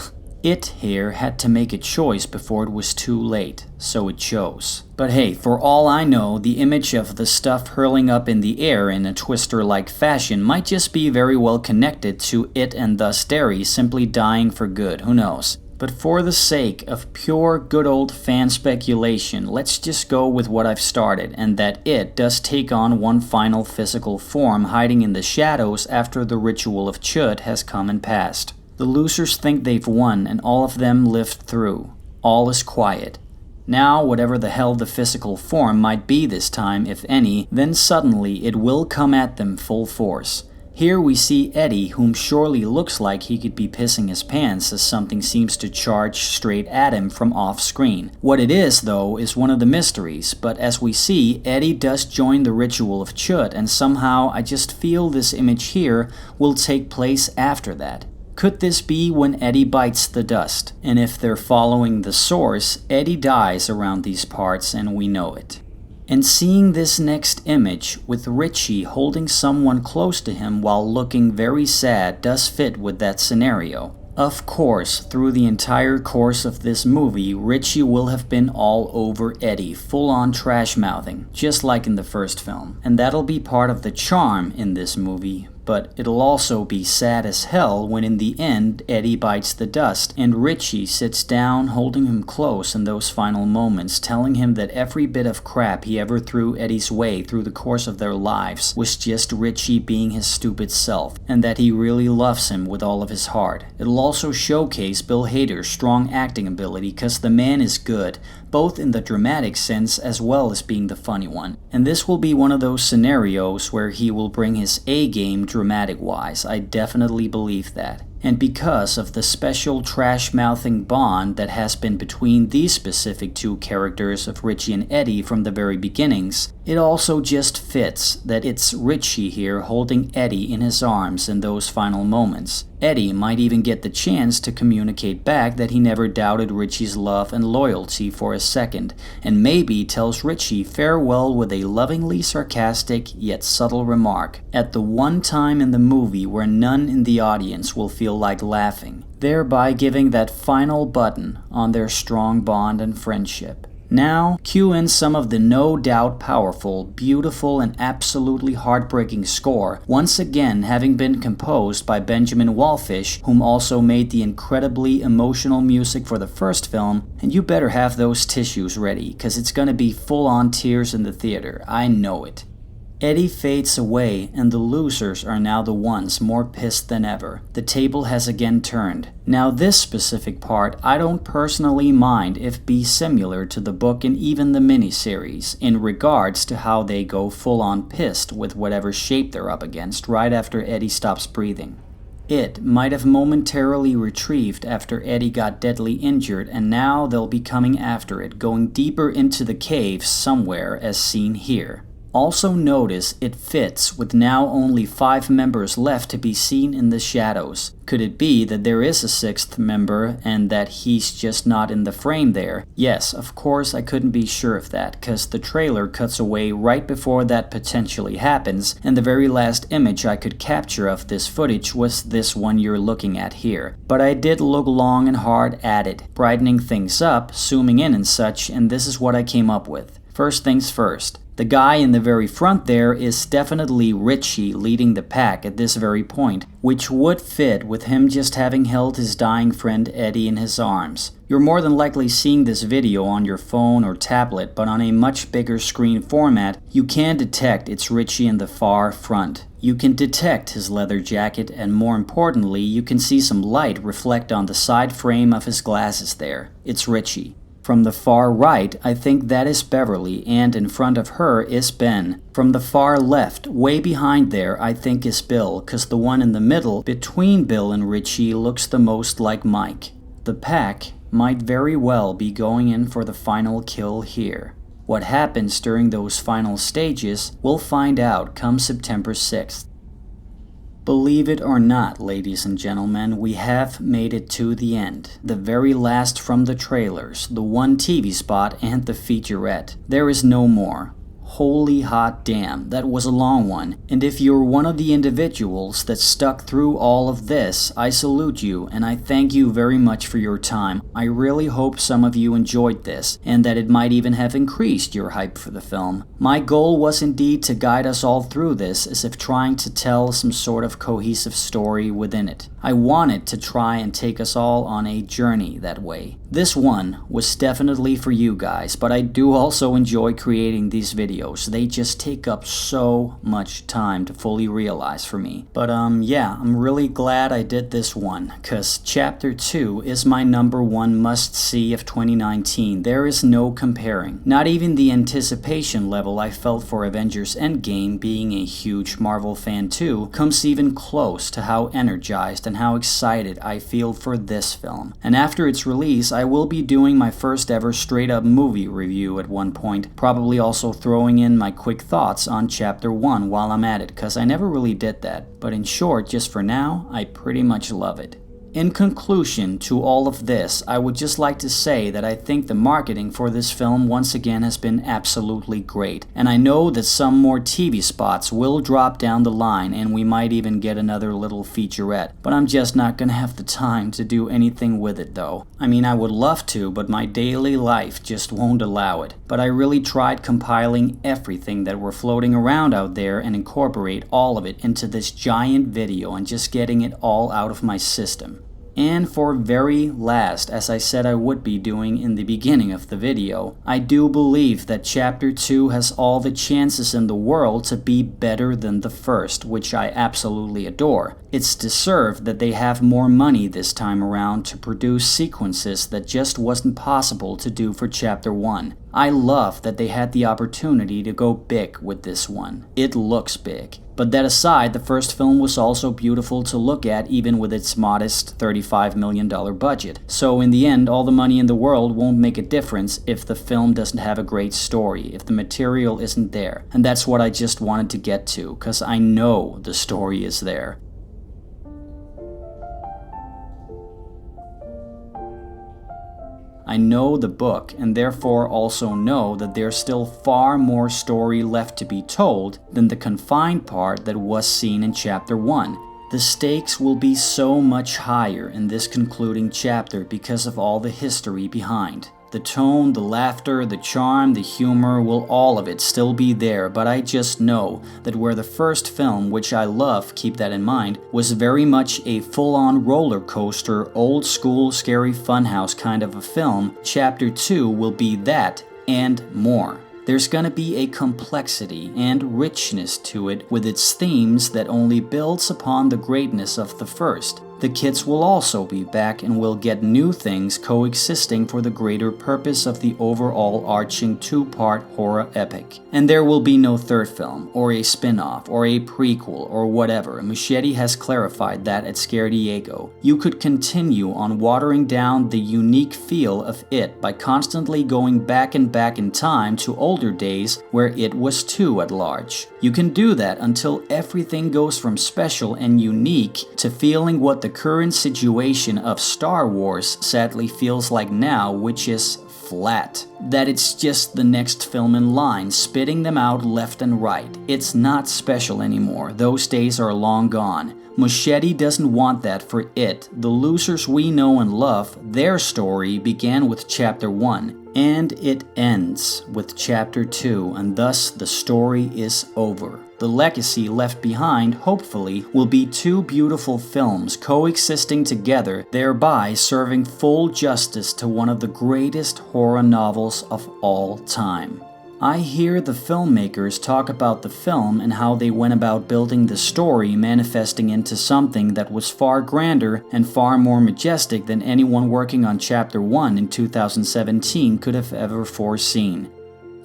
It here had to make a choice before it was too late, so it chose. But hey, for all I know, the image of the stuff hurling up in the air in a twister-like fashion might just be very well connected to it and thus Derry simply dying for good, who knows. But for the sake of pure good old fan speculation, let's just go with what I've started, and that it does take on one final physical form hiding in the shadows after the ritual of Chud has come and passed. The losers think they've won, and all of them lived through. All is quiet. Now, whatever the hell the physical form might be this time, if any, then suddenly it will come at them full force. Here we see Eddie, whom surely looks like he could be pissing his pants as something seems to charge straight at him from off-screen. What it is, though, is one of the mysteries, but as we see, Eddie does join the ritual of Chud, and somehow I just feel this image here will take place after that. Could this be when Eddie bites the dust? And if they're following the source, Eddie dies around these parts and we know it. And seeing this next image with Richie holding someone close to him while looking very sad does fit with that scenario. Of course, through the entire course of this movie, Richie will have been all over Eddie, full-on trash-mouthing, just like in the first film. And that'll be part of the charm in this movie. But it'll also be sad as hell when in the end Eddie bites the dust and Richie sits down holding him close in those final moments, telling him that every bit of crap he ever threw Eddie's way through the course of their lives was just Richie being his stupid self, and that he really loves him with all of his heart. It'll also showcase Bill Hader's strong acting ability, cause the man is good, both in the dramatic sense as well as being the funny one. And this will be one of those scenarios where he will bring his A-game dramatic-wise. I definitely believe that. And because of the special trash-mouthing bond that has been between these specific two characters of Richie and Eddie from the very beginnings, it also just fits that it's Richie here holding Eddie in his arms in those final moments. Eddie might even get the chance to communicate back that he never doubted Richie's love and loyalty for a second, and maybe tells Richie farewell with a lovingly sarcastic yet subtle remark, at the one time in the movie where none in the audience will feel like laughing, thereby giving that final button on their strong bond and friendship. Now, cue in some of the no doubt powerful, beautiful, and absolutely heartbreaking score, once again having been composed by Benjamin Wallfish, whom also made the incredibly emotional music for the first film, and you better have those tissues ready, cause it's gonna be full-on tears in the theater, I know it. Eddie fades away, and the losers are now the ones more pissed than ever. The table has again turned. Now this specific part I don't personally mind if be similar to the book and even the miniseries, in regards to how they go full-on pissed with whatever shape they're up against right after Eddie stops breathing. It might have momentarily retrieved after Eddie got deadly injured, and now they'll be coming after it, going deeper into the caves somewhere as seen here. Also notice it fits with now only 5 members left to be seen in the shadows. Could it be that there is a 6th member and that he's just not in the frame there? Yes, of course I couldn't be sure of that, cause the trailer cuts away right before that potentially happens, and the very last image I could capture of this footage was this one you're looking at here. But I did look long and hard at it, brightening things up, zooming in and such, and this is what I came up with. First things first. The guy in the very front there is definitely Richie leading the pack at this very point, which would fit with him just having held his dying friend Eddie in his arms. You're more than likely seeing this video on your phone or tablet, but on a much bigger screen format, you can detect it's Richie in the far front. You can detect his leather jacket, and more importantly, you can see some light reflect on the side frame of his glasses there. It's Richie. From the far right, I think that is Beverly, and in front of her is Ben. From the far left, way behind there, I think is Bill, cause the one in the middle, between Bill and Richie, looks the most like Mike. The pack might very well be going in for the final kill here. What happens during those final stages, we'll find out come September 6th. Believe it or not, ladies and gentlemen, we have made it to the end. The very last from the trailers, the one TV spot and the featurette. There is no more. Holy hot damn, that was a long one. And if you're one of the individuals that stuck through all of this, I salute you and I thank you very much for your time. I really hope some of you enjoyed this and that it might even have increased your hype for the film. My goal was indeed to guide us all through this as if trying to tell some sort of cohesive story within it. I wanted to try and take us all on a journey that way. This one was definitely for you guys, but I do also enjoy creating these videos. They just take up so much time to fully realize for me. But yeah, I'm really glad I did this one, cause Chapter 2 is my #1 must-see of 2019. There is no comparing. Not even the anticipation level I felt for Avengers Endgame, being a huge Marvel fan too, comes even close to how energized and how excited I feel for this film. And after its release, I will be doing my first ever straight-up movie review at one point, probably also throwing in my quick thoughts on Chapter 1 while I'm at it, cause I never really did that. But in short, just for now, I pretty much love it. In conclusion to all of this, I would just like to say that I think the marketing for this film once again has been absolutely great, and I know that some more TV spots will drop down the line and we might even get another little featurette, but I'm just not gonna have the time to do anything with it though. I mean, I would love to, but my daily life just won't allow it. But I really tried compiling everything that were floating around out there and incorporate all of it into this giant video and just getting it all out of my system. And for very last, as I said I would be doing in the beginning of the video, I do believe that Chapter 2 has all the chances in the world to be better than the first, which I absolutely adore. It's deserved that they have more money this time around to produce sequences that just wasn't possible to do for Chapter 1. I love that they had the opportunity to go big with this one. It looks big. But that aside, the first film was also beautiful to look at even with its modest $35 million budget. So in the end, all the money in the world won't make a difference if the film doesn't have a great story, if the material isn't there. And that's what I just wanted to get to, because I know the story is there. I know the book, and therefore also know that there's still far more story left to be told than the confined part that was seen in Chapter 1. The stakes will be so much higher in this concluding chapter because of all the history behind. The tone, the laughter, the charm, the humor, will all of it still be there, but I just know that where the first film, which I love, keep that in mind, was very much a full-on roller coaster, old school, scary funhouse kind of a film, Chapter 2 will be that and more. There's gonna be a complexity and richness to it with its themes that only builds upon the greatness of the first. The kids will also be back and will get new things coexisting for the greater purpose of the overall arching two-part horror epic. And there will be no third film, or a spin-off, or a prequel, or whatever. Muschietti has clarified that at Scare Diego. You could continue on watering down the unique feel of it by constantly going back and back in time to older days where it was too at large. You can do that until everything goes from special and unique to feeling what the current situation of Star Wars sadly feels like now, which is flat. That it's just the next film in line, spitting them out left and right. It's not special anymore. Those days are long gone. Muschietti doesn't want that for it. The losers we know and love, their story began with Chapter 1, and it ends with Chapter 2, and thus the story is over. The legacy left behind, hopefully, will be two beautiful films coexisting together, thereby serving full justice to one of the greatest horror novels of all time. I hear the filmmakers talk about the film and how they went about building the story, manifesting into something that was far grander and far more majestic than anyone working on Chapter 1 in 2017 could have ever foreseen.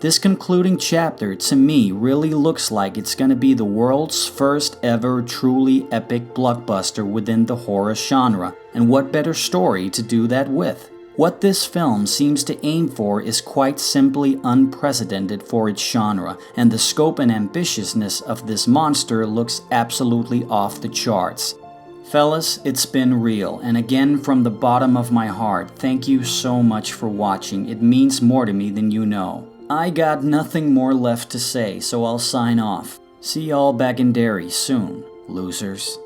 This concluding chapter, to me, really looks like it's gonna be the world's first ever truly epic blockbuster within the horror genre, and what better story to do that with? What this film seems to aim for is quite simply unprecedented for its genre, and the scope and ambitiousness of this monster looks absolutely off the charts. Fellas, it's been real, and again from the bottom of my heart, thank you so much for watching. It means more to me than you know. I got nothing more left to say, so I'll sign off. See y'all back in Derry soon, losers.